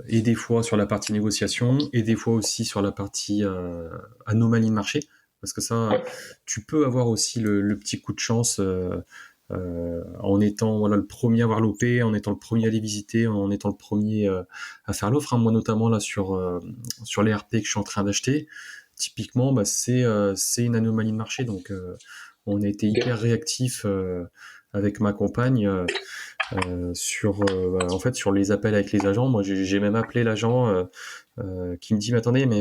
et des fois sur la partie négociation, et des fois aussi sur la partie anomalie de marché, parce que ça, Ouais. tu peux avoir aussi le petit coup de chance en étant voilà, le premier à avoir l'OP, en étant le premier à les visiter, en étant le premier à faire l'offre. Hein. Moi notamment là sur les RP que je suis en train d'acheter, typiquement c'est une anomalie de marché, donc on a été Ok. hyper réactif avec ma compagne en fait sur les appels avec les agents. Moi j'ai même appelé l'agent qui me dit mais attendez, mais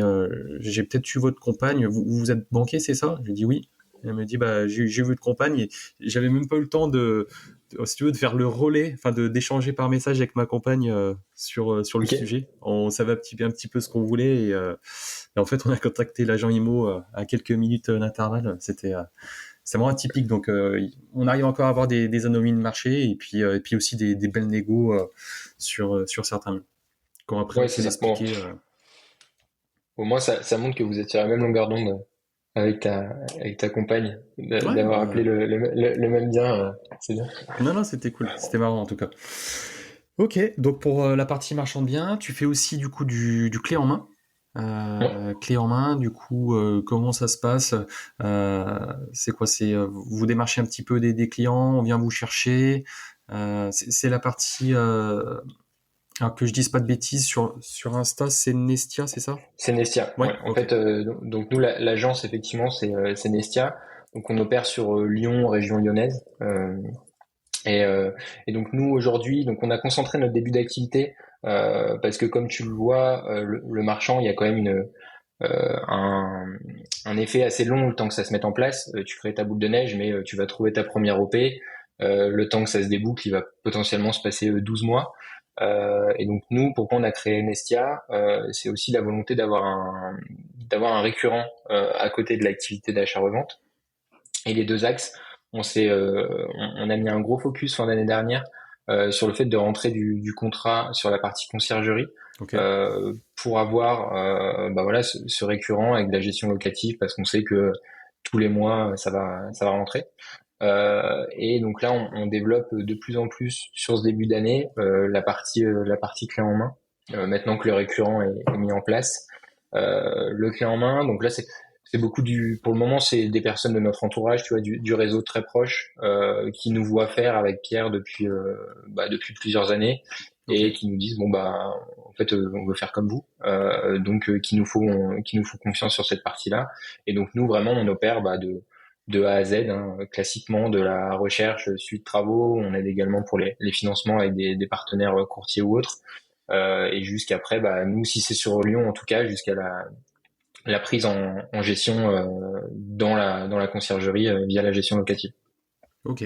j'ai peut-être eu votre compagne, vous êtes banquier, c'est ça? Je lui dis oui. Elle me dit bah j'ai vu votre compagne, et j'avais même pas eu le temps si tu veux, de faire le relais, enfin d'échanger par message avec ma compagne sur le Ok. sujet. On savait un petit peu ce qu'on voulait, et en fait on a contacté l'agent IMO à quelques minutes d'intervalle. C'est vraiment atypique, donc on arrive encore à avoir des anomalies de marché, et puis aussi des belles négos sur certains lieux. Quand après on Ouais, sait c'est ça. Bon, l'expliquer. au moins ça montre que vous êtes sur la même longueur d'onde avec ta compagne, Ouais, d'avoir appelé bah, le même bien, c'est bien. non, non, c'était cool, c'était marrant en tout cas. Ok, donc pour la partie marchand de biens, tu fais aussi du coup du clé en main. Ouais. Clé en main, du coup, comment ça se passe? C'est quoi? Vous démarchez un petit peu des clients, on vient vous chercher. C'est la partie. Alors que je dise pas de bêtises, sur Insta, c'est Nestia, c'est ça? C'est Nestia. Ouais, Ouais. En ok. fait, donc nous, l'agence, effectivement, c'est Nestia. Donc on opère sur Lyon, région lyonnaise. Et, euh, et donc nous, aujourd'hui, donc on a concentré notre début d'activité parce que comme tu le vois, le marchand, il y a quand même euh, un, un effet assez long le temps que ça se mette en place. Tu crées ta boule de neige, mais tu vas trouver ta première OP. Le temps que ça se déboucle, il va potentiellement se passer 12 mois. Et donc nous, pourquoi on a créé Nestia, c'est aussi la volonté d'avoir un récurrent à côté de l'activité d'achat-revente. Et les deux axes, on a mis un gros focus fin d'année dernière sur le fait de rentrer du contrat sur la partie conciergerie Ok. pour avoir voilà ce récurrent avec de la gestion locative parce qu'on sait que tous les mois ça va rentrer. Et donc là, on développe de plus en plus sur ce début d'année la partie clé en main. Maintenant que le récurrent est mis en place, le clé en main. Donc là, c'est beaucoup pour le moment, c'est des personnes de notre entourage, tu vois, du réseau très proche, qui nous voient faire avec Pierre depuis plusieurs années Ok. et qui nous disent bon bah en fait on veut faire comme vous, donc qui nous faut confiance sur cette partie-là. Et donc nous vraiment on opère de A à Z, hein, classiquement de la recherche, suite de travaux. On aide également pour les financements avec des partenaires courtiers ou autres. Et jusqu'après, bah, nous, si c'est sur Lyon, en tout cas, jusqu'à la prise en gestion dans la conciergerie via la gestion locative. Ok.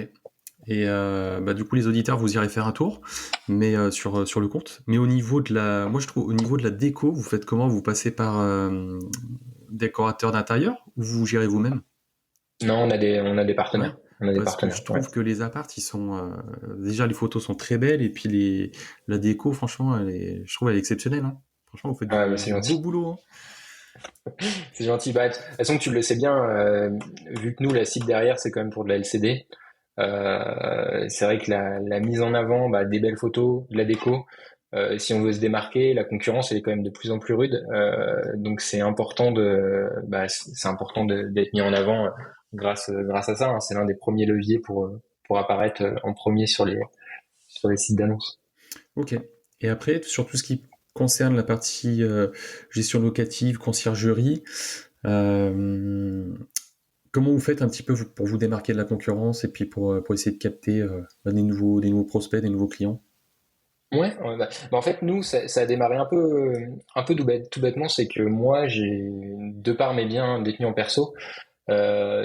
Et du coup, les auditeurs, vous irez faire un tour, mais sur le compte. Mais au niveau de moi je trouve, au niveau de la déco, vous faites comment? Vous passez par décorateur d'intérieur ou vous gérez vous-même? Non, on a des Ouais. partenaires. On a des Parce que je partenaires. Ouais. trouve que les apparts, ils sont déjà les photos sont très belles, et puis la déco, franchement, je trouve elle est exceptionnelle. Hein. Franchement, vous faites Ouais, bah, c'est du beau gentil. boulot. Hein. C'est gentil. Bah, de toute façon, tu le sais bien, vu que nous, la cible derrière, c'est quand même pour de la LCD. C'est vrai que la mise en avant des belles photos, de la déco, si on veut se démarquer, la concurrence elle est quand même de plus en plus rude. Donc c'est important d'être mis en avant grâce à ça. Hein. C'est l'un des premiers leviers pour apparaître en premier sur les sites d'annonces. Ok. Et après, sur tout ce qui concerne la partie gestion locative, conciergerie, euh, comment vous faites un petit peu pour vous démarquer de la concurrence, et puis pour essayer de capter des nouveaux prospects, des nouveaux clients? Ouais, ouais, en fait, nous, ça a démarré un peu tout bêtement, c'est que moi, de par mes biens détenus en perso,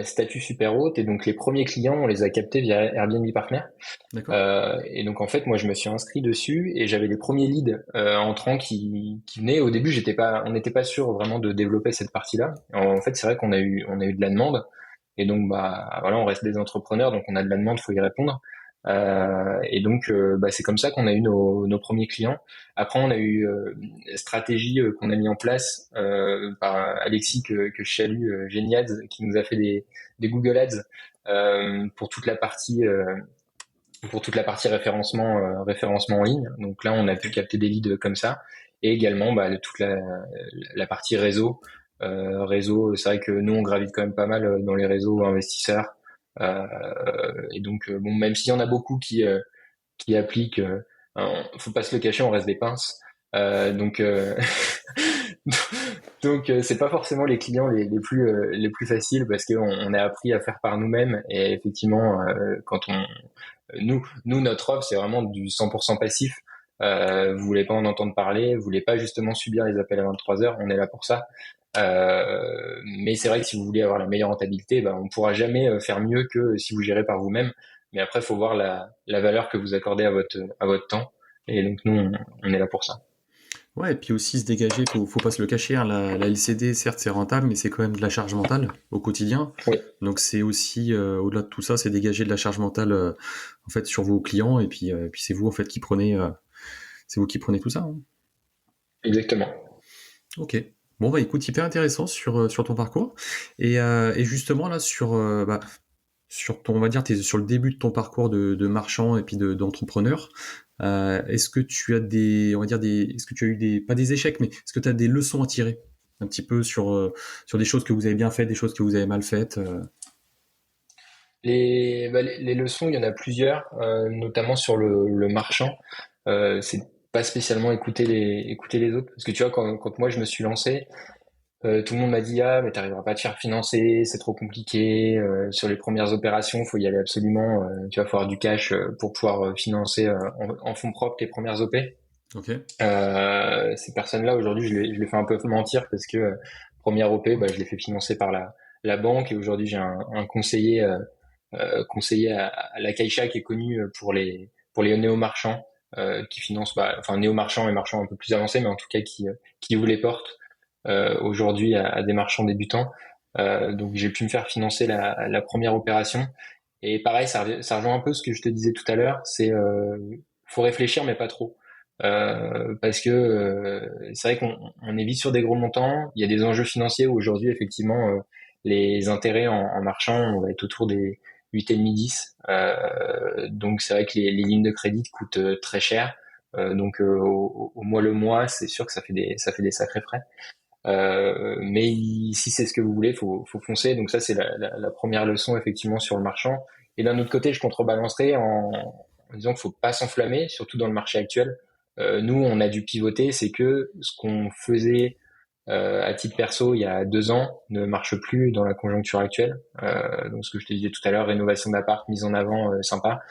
statut super haute, et donc les premiers clients, on les a captés via Airbnb Partner. D'accord? Et donc en fait, moi, je me suis inscrit dessus et j'avais les premiers leads entrants qui venaient. Au début, on n'était pas sûr vraiment de développer cette partie-là. En fait, c'est vrai qu'on a eu de la demande, et donc bah voilà, on reste des entrepreneurs, donc on a de la demande, faut y répondre. Et donc, c'est comme ça qu'on a eu nos premiers clients. Après, on a eu stratégie qu'on a mis en place par Alexis que je salue, Géniads, qui nous a fait des Google Ads pour toute la partie référencement en ligne. Donc là, on a pu capter des leads comme ça, et également toute la partie réseau. Réseau, c'est vrai que nous on gravite quand même pas mal dans les réseaux investisseurs. Et donc bon, même s'il y en a beaucoup qui appliquent, faut pas se le cacher, on reste des pinces. Donc c'est pas forcément les clients les plus faciles parce qu'on a appris à faire par nous-mêmes, et effectivement quand on nous, notre offre, c'est vraiment du 100% passif. Vous voulez pas en entendre parler, vous voulez pas justement subir les appels à 23 heures, on est là pour ça. Mais c'est vrai que si vous voulez avoir la meilleure rentabilité, on pourra jamais faire mieux que si vous gérez par vous-même. Mais après, il faut voir la valeur que vous accordez à votre temps. Et donc, nous, on est là pour ça. Ouais, et puis aussi se dégager, faut pas se le cacher, hein, la LCD, certes, c'est rentable, mais c'est quand même de la charge mentale au quotidien. Oui. Donc c'est aussi, au-delà de tout ça, c'est dégager de la charge mentale en fait sur vos clients, et puis c'est vous en fait c'est vous qui prenez tout ça. Hein. Exactement. Ok. Bon bah écoute, hyper intéressant sur ton parcours, et justement là sur ton, on va dire, t'es sur le début de ton parcours de marchand et puis d'entrepreneur. Est-ce que tu as est-ce que tu as eu pas des échecs, mais est-ce que tu as des leçons à tirer un petit peu sur des choses que vous avez bien faites, des choses que vous avez mal faites Les leçons, il y en a plusieurs, notamment sur le marchand. C'est pas spécialement écouter les autres, parce que tu vois, quand moi je me suis lancé, tout le monde m'a dit mais t'arriveras pas à te faire financer, c'est trop compliqué. Sur les premières opérations, faut y aller absolument. Tu vas faut avoir du cash pour pouvoir financer en fonds propres tes premières OP. Ok. Ces personnes-là aujourd'hui, je les fais un peu mentir parce que première OP, je l'ai fait financer par la banque, et aujourd'hui j'ai un conseiller conseiller à la Caixa qui est connu pour les néo-marchands qui finance enfin néo-marchands et marchands un peu plus avancés, mais en tout cas qui vous les portent aujourd'hui à des marchands débutants. Donc j'ai pu me faire financer la première opération. Et pareil, ça rejoint un peu ce que je te disais tout à l'heure, c'est faut réfléchir mais pas trop. Parce que c'est vrai qu'on est vite sur des gros montants. Il y a des enjeux financiers où aujourd'hui effectivement les intérêts en marchand, on va être autour des 8,5-10. Donc c'est vrai que les lignes de crédit coûtent très cher. Donc au mois le mois, c'est sûr que ça fait des sacrés frais. Mais si c'est ce que vous voulez, faut foncer. Donc ça, c'est la première leçon effectivement sur le marchand. Et d'un autre côté, je contrebalancerai en disant qu'il faut pas s'enflammer, surtout dans le marché actuel. Nous, on a dû pivoter. C'est que ce qu'on faisait à titre perso il y a 2 ans ne marche plus dans la conjoncture actuelle. Donc ce que je te disais tout à l'heure, rénovation d'appart, mise en avant, sympa.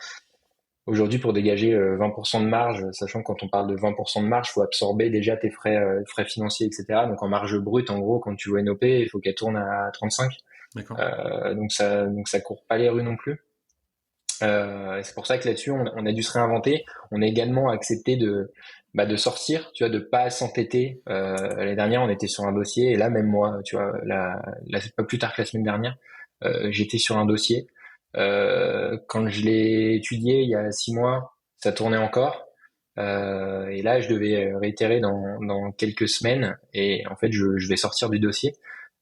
Aujourd'hui, pour dégager 20% de marge, sachant que quand on parle de 20% de marge, il faut absorber déjà tes frais financiers, etc. Donc en marge brute, en gros, quand tu vois une OP, il faut qu'elle tourne à 35. D'accord. Donc ça court pas les rues non plus. C'est pour ça que là-dessus, on a dû se réinventer. On a également accepté de sortir, tu vois, de pas s'entêter. L'année dernière, on était sur un dossier, et là, même moi, tu vois, là pas plus tard que la semaine dernière, j'étais sur un dossier. Quand je l'ai étudié il y a 6 mois, ça tournait encore. Et là, je devais réitérer dans quelques semaines. Et en fait, je vais sortir du dossier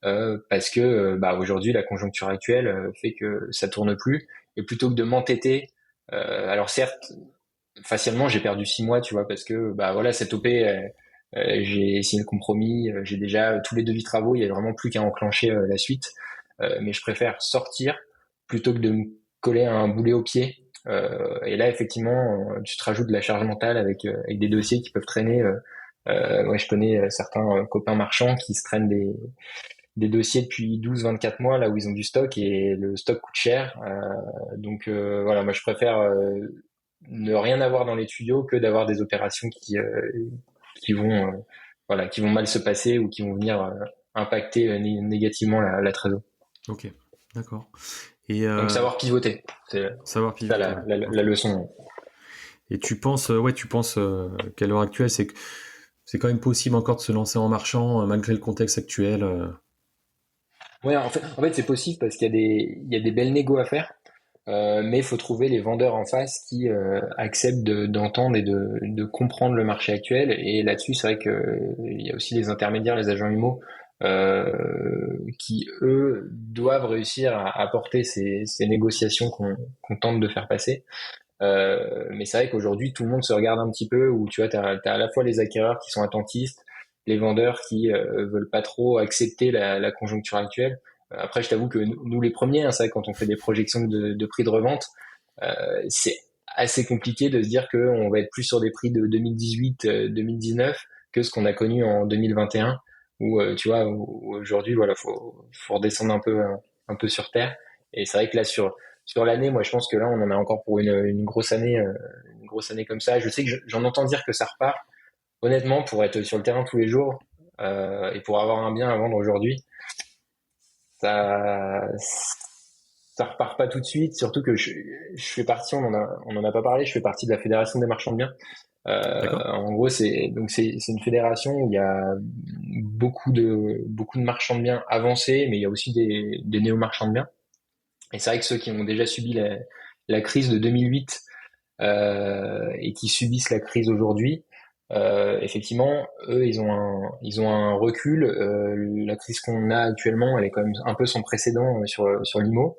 parce que aujourd'hui, la conjoncture actuelle fait que ça tourne plus. Et plutôt que de m'entêter, alors certes, facialement, j'ai perdu 6 mois, tu vois, parce que voilà, cette OP, j'ai signé le compromis, j'ai déjà tous les devis travaux, il y a vraiment plus qu'à enclencher la suite. Mais je préfère sortir plutôt que de me coller un boulet au pied. Et là, effectivement, tu te rajoutes de la charge mentale avec des dossiers qui peuvent traîner. Moi, je connais certains copains marchands qui se traînent des dossiers depuis 12-24 mois là où ils ont du stock, et le stock coûte cher. Donc voilà, moi je préfère ne rien avoir dans les tuyaux que d'avoir des opérations qui vont qui vont mal se passer ou qui vont venir impacter négativement la trésorerie. Ok, d'accord. Et Donc savoir pivoter, c'est savoir ça pivoter. la leçon. Et tu penses qu'à l'heure actuelle, c'est quand même possible encore de se lancer en marchand malgré le contexte actuel. Ouais, en fait c'est possible parce qu'il y a des belles négos à faire. mais il faut trouver les vendeurs en face qui acceptent d'entendre et de comprendre le marché actuel. Et là-dessus, c'est vrai que il y a aussi les intermédiaires, les agents IMO, euh, qui eux doivent réussir à apporter ces négociations qu'on tente de faire passer. Mais c'est vrai qu'aujourd'hui, tout le monde se regarde un petit peu, où tu vois, t'as à la fois les acquéreurs qui sont attentistes, les vendeurs qui veulent pas trop accepter la conjoncture actuelle. Après, je t'avoue que nous les premiers, hein, c'est vrai, quand on fait des projections de prix de revente, c'est assez compliqué de se dire qu'on va être plus sur des prix de 2018, 2019 que ce qu'on a connu en 2021, où tu vois, où aujourd'hui, voilà, faut redescendre un peu sur terre. Et c'est vrai que là, sur l'année, moi, je pense que là, on en a encore pour une grosse année comme ça. Je sais que j'en entends dire que ça repart. Honnêtement, pour être sur le terrain tous les jours et pour avoir un bien à vendre aujourd'hui, ça, ça repart pas tout de suite. Surtout que je fais partie, on en a pas parlé. Je fais partie de la fédération des marchands de biens. D'accord? En gros, c'est une fédération où il y a beaucoup de marchands de biens avancés, mais il y a aussi des néo marchands de biens. Et c'est vrai que ceux qui ont déjà subi la crise de 2008 et qui subissent la crise aujourd'hui, effectivement, eux, ils ont un recul. La crise qu'on a actuellement, elle est quand même un peu sans précédent sur l'IMO,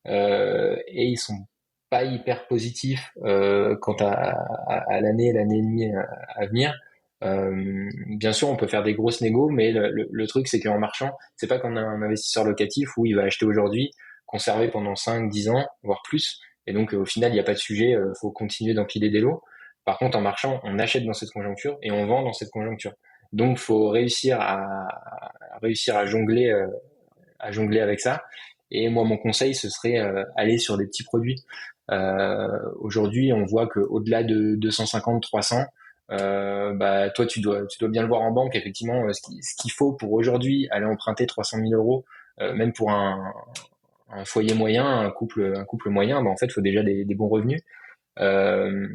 et ils sont pas hyper positifs quant à l'année et demie à venir. Bien sûr, on peut faire des grosses négos, mais le truc, c'est qu'en marchand, c'est pas comme un investisseur locatif où il va acheter aujourd'hui, conserver pendant 5, 10 ans, voire plus. Et donc, au final, il n'y a pas de sujet, faut continuer d'empiler des lots. Par contre, en marchand, on achète dans cette conjoncture et on vend dans cette conjoncture. Donc, faut réussir à jongler avec ça. Et moi, mon conseil, ce serait aller sur des petits produits. Aujourd'hui, on voit qu'au-delà de 250, 300, bah, toi, tu dois bien le voir en banque, effectivement, ce qu'il faut pour aujourd'hui aller emprunter 300 000 euros, même pour un foyer moyen, un couple moyen, bah, en fait, il faut déjà des bons revenus. Euh,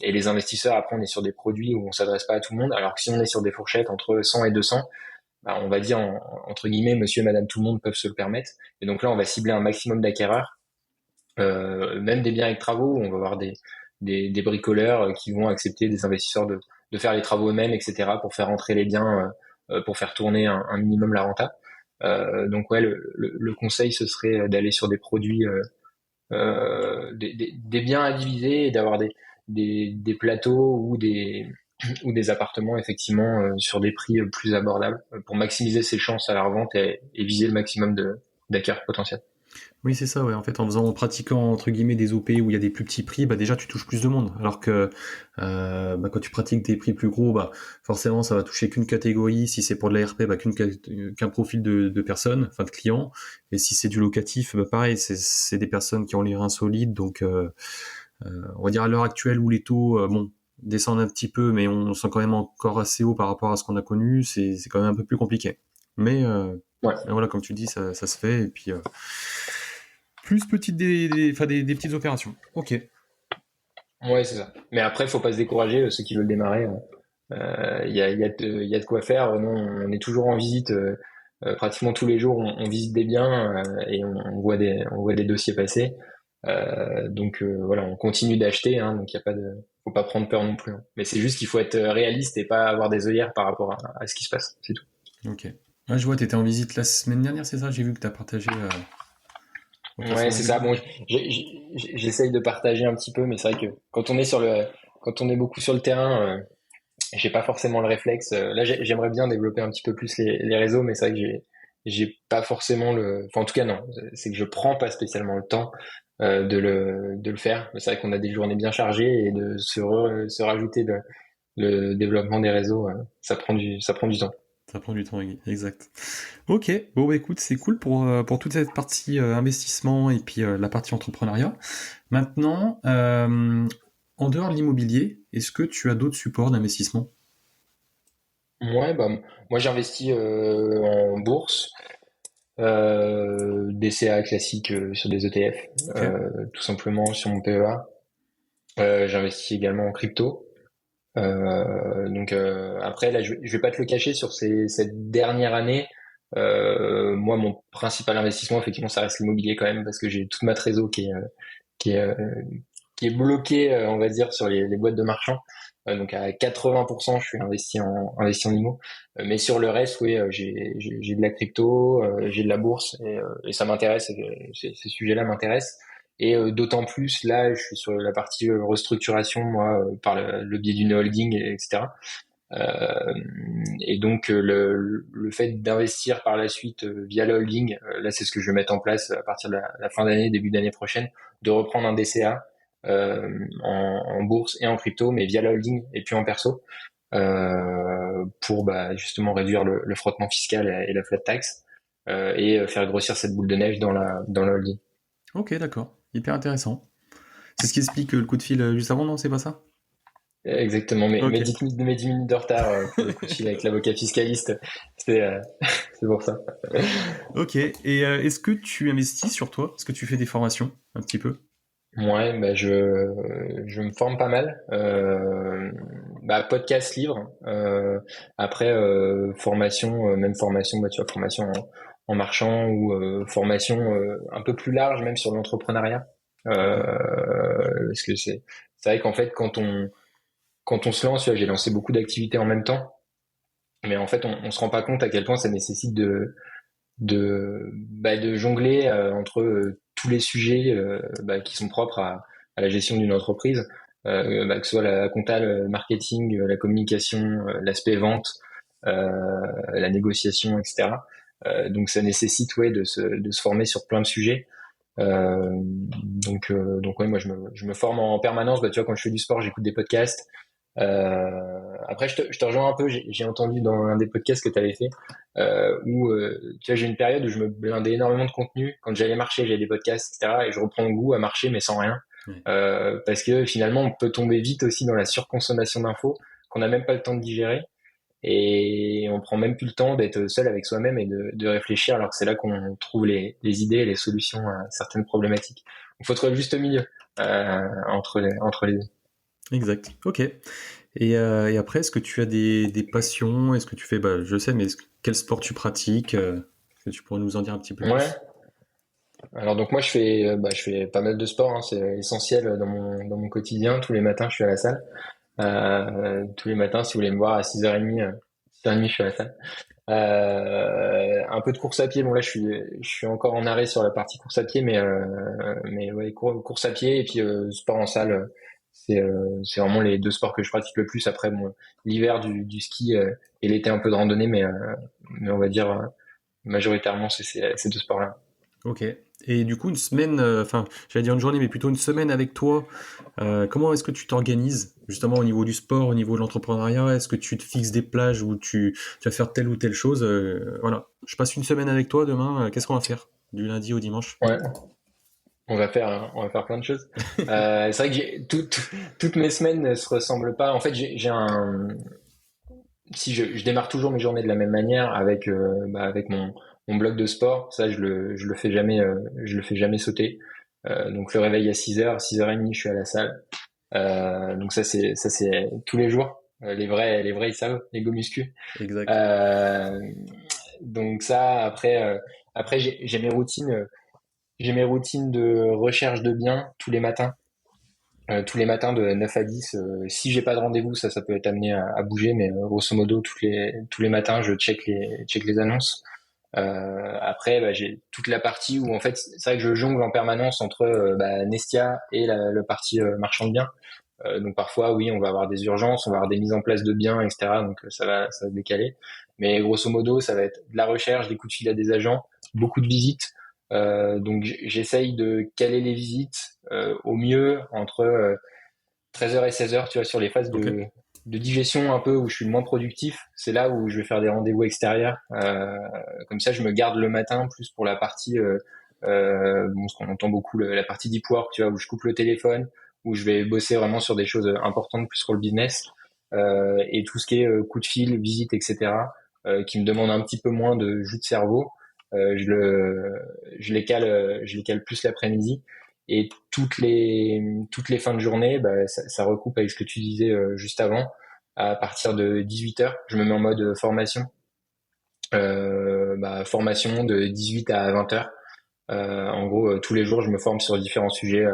et les investisseurs, après, on est sur des produits où on s'adresse pas à tout le monde, alors que si on est sur des fourchettes entre 100 et 200, bah, on va dire entre guillemets, monsieur et madame tout le monde peuvent se le permettre. Et donc là, on va cibler un maximum d'acquéreurs, même des biens avec travaux, où on va avoir des bricoleurs qui vont accepter des investisseurs de faire les travaux eux-mêmes, etc., pour faire entrer les biens, pour faire tourner un minimum la renta. Donc ouais, le conseil, ce serait d'aller sur des produits, des biens à diviser et d'avoir des plateaux ou des appartements effectivement sur des prix plus abordables pour maximiser ses chances à la revente et viser le maximum d'acquéreurs potentiels. Oui, c'est ça, ouais. En fait, en pratiquant, entre guillemets, des OP où il y a des plus petits prix, bah, déjà, tu touches plus de monde. Alors que, bah, quand tu pratiques des prix plus gros, bah, forcément, ça va toucher qu'une catégorie. Si c'est pour de l'ARP, bah, qu'un profil de personnes, enfin, de clients. Et si c'est du locatif, bah, pareil, c'est des personnes qui ont les reins solides. Donc, on va dire à l'heure actuelle où les taux, bon, descendent un petit peu, mais on sent quand même encore assez haut par rapport à ce qu'on a connu, c'est quand même un peu plus compliqué. Mais, Ouais, voilà, comme tu dis, ça se fait. Et puis, plus petites enfin, des petites opérations. Ok. ouais, c'est ça. Mais après, faut pas se décourager, ceux qui veulent démarrer. Il y a de quoi faire. Nous, on est toujours en visite, pratiquement tous les jours, on visite des biens et on voit des dossiers passer. Voilà, on continue d'acheter, hein, donc il y a pas de, faut pas prendre peur non plus, hein. Mais c'est juste qu'il faut être réaliste et pas avoir des œillères par rapport à ce qui se passe, c'est tout. Ok. Ouais, je vois, t'étais en visite la semaine dernière, c'est ça? J'ai vu que t'as partagé Ouais, potentiellement c'est du ça. bien. Bon, j'essaye de partager un petit peu, mais c'est vrai que quand on est beaucoup sur le terrain, j'ai pas forcément le réflexe. Là, j'aimerais bien développer un petit peu plus les réseaux, mais c'est vrai que j'ai pas forcément enfin, en tout cas, non. C'est que je prends pas spécialement le temps de le faire. Mais c'est vrai qu'on a des journées bien chargées et de se rajouter le développement des réseaux, ça prend du temps. Ça prend du temps, exact. Ok, bon bah écoute, c'est cool pour toute cette partie investissement et puis la partie entrepreneuriat. Maintenant, en dehors de l'immobilier, est-ce que tu as d'autres supports d'investissement? Ouais, bah, moi j'investis en bourse, des CA classiques sur des ETF, Ok. tout simplement sur mon PEA. J'investis également en crypto. Après, là, je vais pas te le cacher sur cette dernière année. Moi, mon principal investissement, effectivement, ça reste l'immobilier quand même, parce que j'ai toute ma trésor qui est, qui est bloqué, on va dire, sur les boîtes de marchand. Donc à 80%, je suis investi en IMO. Mais sur le reste, oui, j'ai de la crypto, j'ai de la bourse et ça m'intéresse. Ces sujets-là m'intéressent. Et d'autant plus, là, je suis sur la partie restructuration, moi, par le biais d'une holding, etc. Euh, et donc le fait d'investir par la suite via la holding, là c'est ce que je vais mettre en place à partir de la fin d'année, début d'année prochaine, de reprendre un DCA en bourse et en crypto, mais via la holding et puis en perso, pour justement réduire le frottement fiscal et la flat tax et faire grossir cette boule de neige dans la holding. Ok, d'accord. Hyper intéressant. C'est ce qui explique le coup de fil juste avant, non? C'est pas ça? Exactement, Ok. mes 10 minutes de retard pour le coup de fil avec l'avocat fiscaliste, c'est c'est pour ça. Ok. Et est-ce que tu investis sur toi? Est-ce que tu fais des formations un petit peu? Ouais, je me forme pas mal. Podcast, livre. Après formation, même formation, tu vois, formation en marchand ou formation un peu plus large, même sur l'entrepreneuriat. Ok. Parce que c'est vrai qu'en fait quand on se lance, tu vois, j'ai lancé beaucoup d'activités en même temps, mais en fait on se rend pas compte à quel point ça nécessite de jongler entre tous les sujets qui sont propres à la gestion d'une entreprise, que ce soit la compta, le marketing, la communication, l'aspect vente, la négociation, etc. Donc ça nécessite ouais de se former sur plein de sujets. Donc ouais, moi je me forme en permanence. Tu vois, quand je fais du sport, j'écoute des podcasts. Après, je te rejoins un peu. J'ai entendu dans un des podcasts que tu avais fait où tu vois, j'ai une période où je me blindais énormément de contenu. Quand j'allais marcher, j'avais des podcasts, etc. Et je reprends goût à marcher, mais sans rien. Ouais. Parce que finalement, on peut tomber vite aussi dans la surconsommation d'infos qu'on n'a même pas le temps de digérer. Et on prend même plus le temps d'être seul avec soi-même et de réfléchir, alors que c'est là qu'on trouve les idées et les solutions à certaines problématiques. Il faut trouver le juste milieu entre les deux. Exact. Ok. Et après, est-ce que tu as des passions? Est-ce que tu fais, bah, je sais, mais quel sport tu pratiques? Est-ce que tu pourrais nous en dire un petit peu Ouais. plus? Alors donc moi je fais pas mal de sport, hein, c'est essentiel dans mon quotidien. Tous les matins je suis à la salle. Tous les matins, si vous voulez me voir à 6h30, 6h30 je suis à la salle. Un peu de course à pied. Bon là je suis encore en arrêt sur la partie course à pied, mais ouais, course à pied et puis sport en salle. C'est vraiment les deux sports que je pratique le plus. Après bon, l'hiver du ski et l'été un peu de randonnée, mais on va dire majoritairement c'est ces deux sports-là. Ok. Et du coup, une semaine, enfin, j'allais dire une journée, mais plutôt une semaine avec toi, comment est-ce que tu t'organises, justement, au niveau du sport, au niveau de l'entrepreneuriat? Est-ce que tu te fixes des plages où tu vas faire telle ou telle chose? Voilà. Je passe une semaine avec toi demain, qu'est-ce qu'on va faire? Du lundi au dimanche? Ouais. On va faire plein de choses. C'est vrai que toutes mes semaines ne se ressemblent pas. En fait, si je démarre toujours mes journées de la même manière avec mon bloc de sport. Ça, je le fais jamais sauter. Donc le réveil à 6h, 6h30, je suis à la salle. Donc ça c'est tous les jours. Les vrais ils savent, les go muscu. Exact. Euh, donc ça après j'ai mes routines. J'ai mes routines de recherche de biens tous les matins. Tous les matins de 9 à 10. Si j'ai pas de rendez-vous, ça peut être amené à bouger, mais grosso modo, tous les matins, je check les annonces. Après, j'ai toute la partie où en fait, c'est vrai que je jongle en permanence entre Nestia et le parti marchand de biens. Donc parfois, oui, on va avoir des urgences, on va avoir des mises en place de biens, etc. Donc ça va décaler. Mais grosso modo, ça va être de la recherche, des coups de fil à des agents, beaucoup de visites. Donc j'essaye de caler les visites au mieux entre 13h et 16h, tu vois, sur les phases Ok. de digestion un peu où je suis le moins productif. C'est là où je vais faire des rendez-vous extérieurs. Comme ça, je me garde le matin plus pour la partie, ce qu'on entend beaucoup, la partie deep work, tu vois, où je coupe le téléphone, où je vais bosser vraiment sur des choses importantes plus pour le business. Et tout ce qui est coup de fil, visite, etc., qui me demande un petit peu moins de jus de cerveau, je les cale plus l'après-midi. Et toutes les fins de journée, ça recoupe avec ce que tu disais juste avant. À partir de 18h, je me mets en mode formation. Formation de 18 à 20h. En gros, tous les jours, je me forme sur différents sujets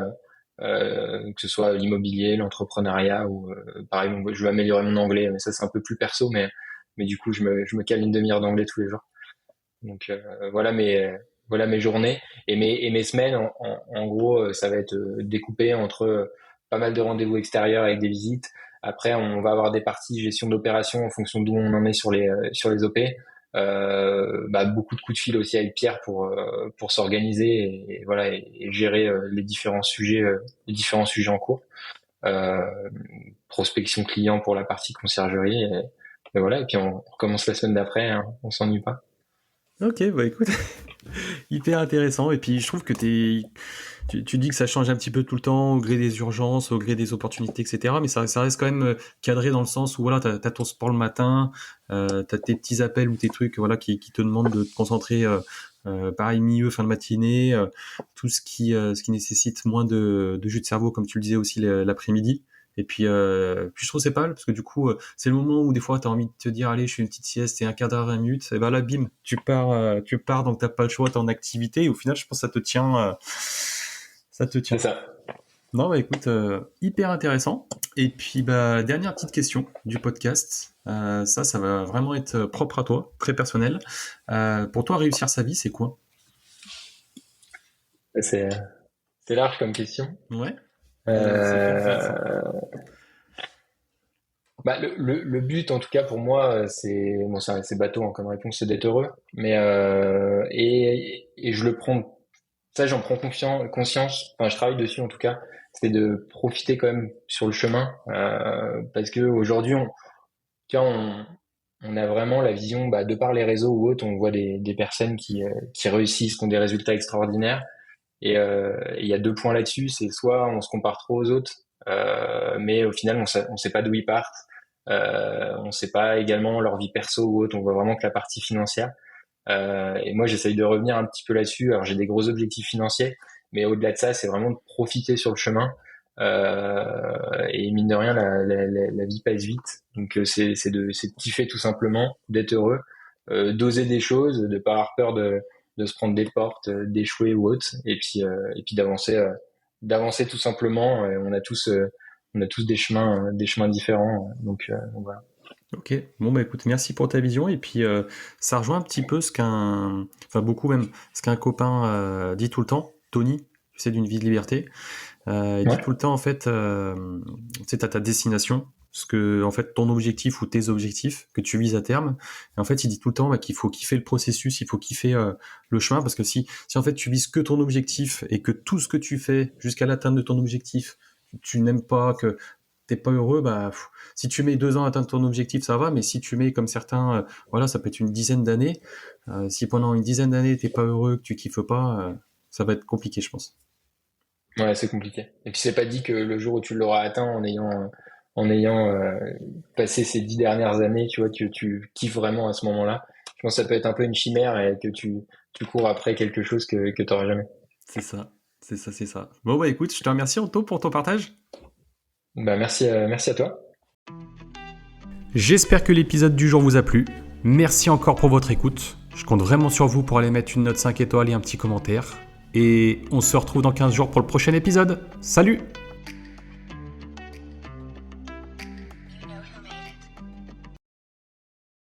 que ce soit l'immobilier, l'entrepreneuriat ou pareil, bon, je veux améliorer mon anglais, mais ça c'est un peu plus perso, mais du coup je me cale une demi-heure d'anglais tous les jours. Donc voilà mes journées et mes semaines en gros ça va être découpé entre pas mal de rendez-vous extérieurs avec des visites. Après on va avoir des parties gestion d'opération en fonction d'où on en est sur les OP. Beaucoup de coups de fil aussi avec Pierre pour s'organiser voilà et gérer les différents sujets en cours. Euh, Prospection client pour la partie conciergerie et voilà et puis on recommence la semaine d'après, hein, on s'ennuie pas. Ok, bah écoute, hyper intéressant. Et puis je trouve que tu dis que ça change un petit peu tout le temps au gré des urgences, au gré des opportunités, etc. Mais ça reste quand même cadré dans le sens où voilà, t'as ton sport le matin, t'as tes petits appels ou tes trucs voilà, qui te demandent de te concentrer pareil milieu, fin de matinée, tout ce qui nécessite moins de jus de cerveau, comme tu le disais aussi l'après-midi. Et puis je trouve que c'est pas mal parce que du coup c'est le moment où des fois tu as envie de te dire allez je fais une petite sieste, c'est un quart d'heure 20 minutes et ben là bim tu pars donc t'as pas le choix, t'es en activité et au final je pense que ça te tient. C'est ça. Non bah écoute hyper intéressant. Et puis bah dernière petite question du podcast. Ça va vraiment être propre à toi, très personnel. Pour toi réussir sa vie c'est quoi? C'est c'est large comme question. Ouais. C'est hyper intéressant. Euh, le but, en tout cas pour moi, c'est bon, c'est bateau hein, comme réponse, c'est d'être heureux. Mais et je le prends, ça j'en prends conscience. Enfin, je travaille dessus en tout cas. C'est de profiter quand même sur le chemin parce que aujourd'hui, tu vois, on a vraiment la vision, de par les réseaux ou autres, on voit des personnes qui réussissent, qui ont des résultats extraordinaires. Et il y a deux points là-dessus, c'est soit on se compare trop aux autres, mais au final on sait pas d'où ils partent, on sait pas également leur vie perso ou autre, on voit vraiment que la partie financière. Et moi j'essaye de revenir un petit peu là-dessus. Alors j'ai des gros objectifs financiers, mais au-delà de ça, c'est vraiment de profiter sur le chemin. Et mine de rien, la vie passe vite, donc c'est de kiffer tout simplement, d'être heureux, d'oser des choses, de pas avoir peur de se prendre des portes, d'échouer ou autre, et puis d'avancer tout simplement. On a tous des chemins différents, donc voilà. Ok, bon bah écoute, merci pour ta vision. Et puis ça rejoint un petit peu enfin beaucoup même, ce qu'un copain dit tout le temps, Tony, tu sais, d'une vie de liberté. Il dit Ouais, tout le temps en fait, tu sais, t'as ta destination, ce que en fait ton objectif ou tes objectifs que tu vises à terme. Et en fait, il dit tout le temps qu'il faut kiffer le processus, il faut kiffer le chemin, parce que si en fait tu vises que ton objectif et que tout ce que tu fais jusqu'à l'atteinte de ton objectif, tu n'aimes pas, que t'es pas heureux, si tu mets 2 ans à atteindre ton objectif, ça va, mais si tu mets comme certains, voilà, ça peut être une dizaine d'années. Si pendant une dizaine d'années t'es pas heureux, que tu kiffes pas, ça va être compliqué, je pense. ouais, c'est compliqué. Et puis c'est pas dit que le jour où tu l'auras atteint en ayant passé ces 10 dernières années, tu vois, que tu kiffes vraiment à ce moment-là. Je pense que ça peut être un peu une chimère et que tu cours après quelque chose que t'auras jamais. C'est ça, c'est ça, c'est ça. Bon bah écoute, je te remercie Anto pour ton partage. Merci à toi. J'espère que l'épisode du jour vous a plu. Merci encore pour votre écoute. Je compte vraiment sur vous pour aller mettre une note 5 étoiles et un petit commentaire. Et on se retrouve dans 15 jours pour le prochain épisode. Salut!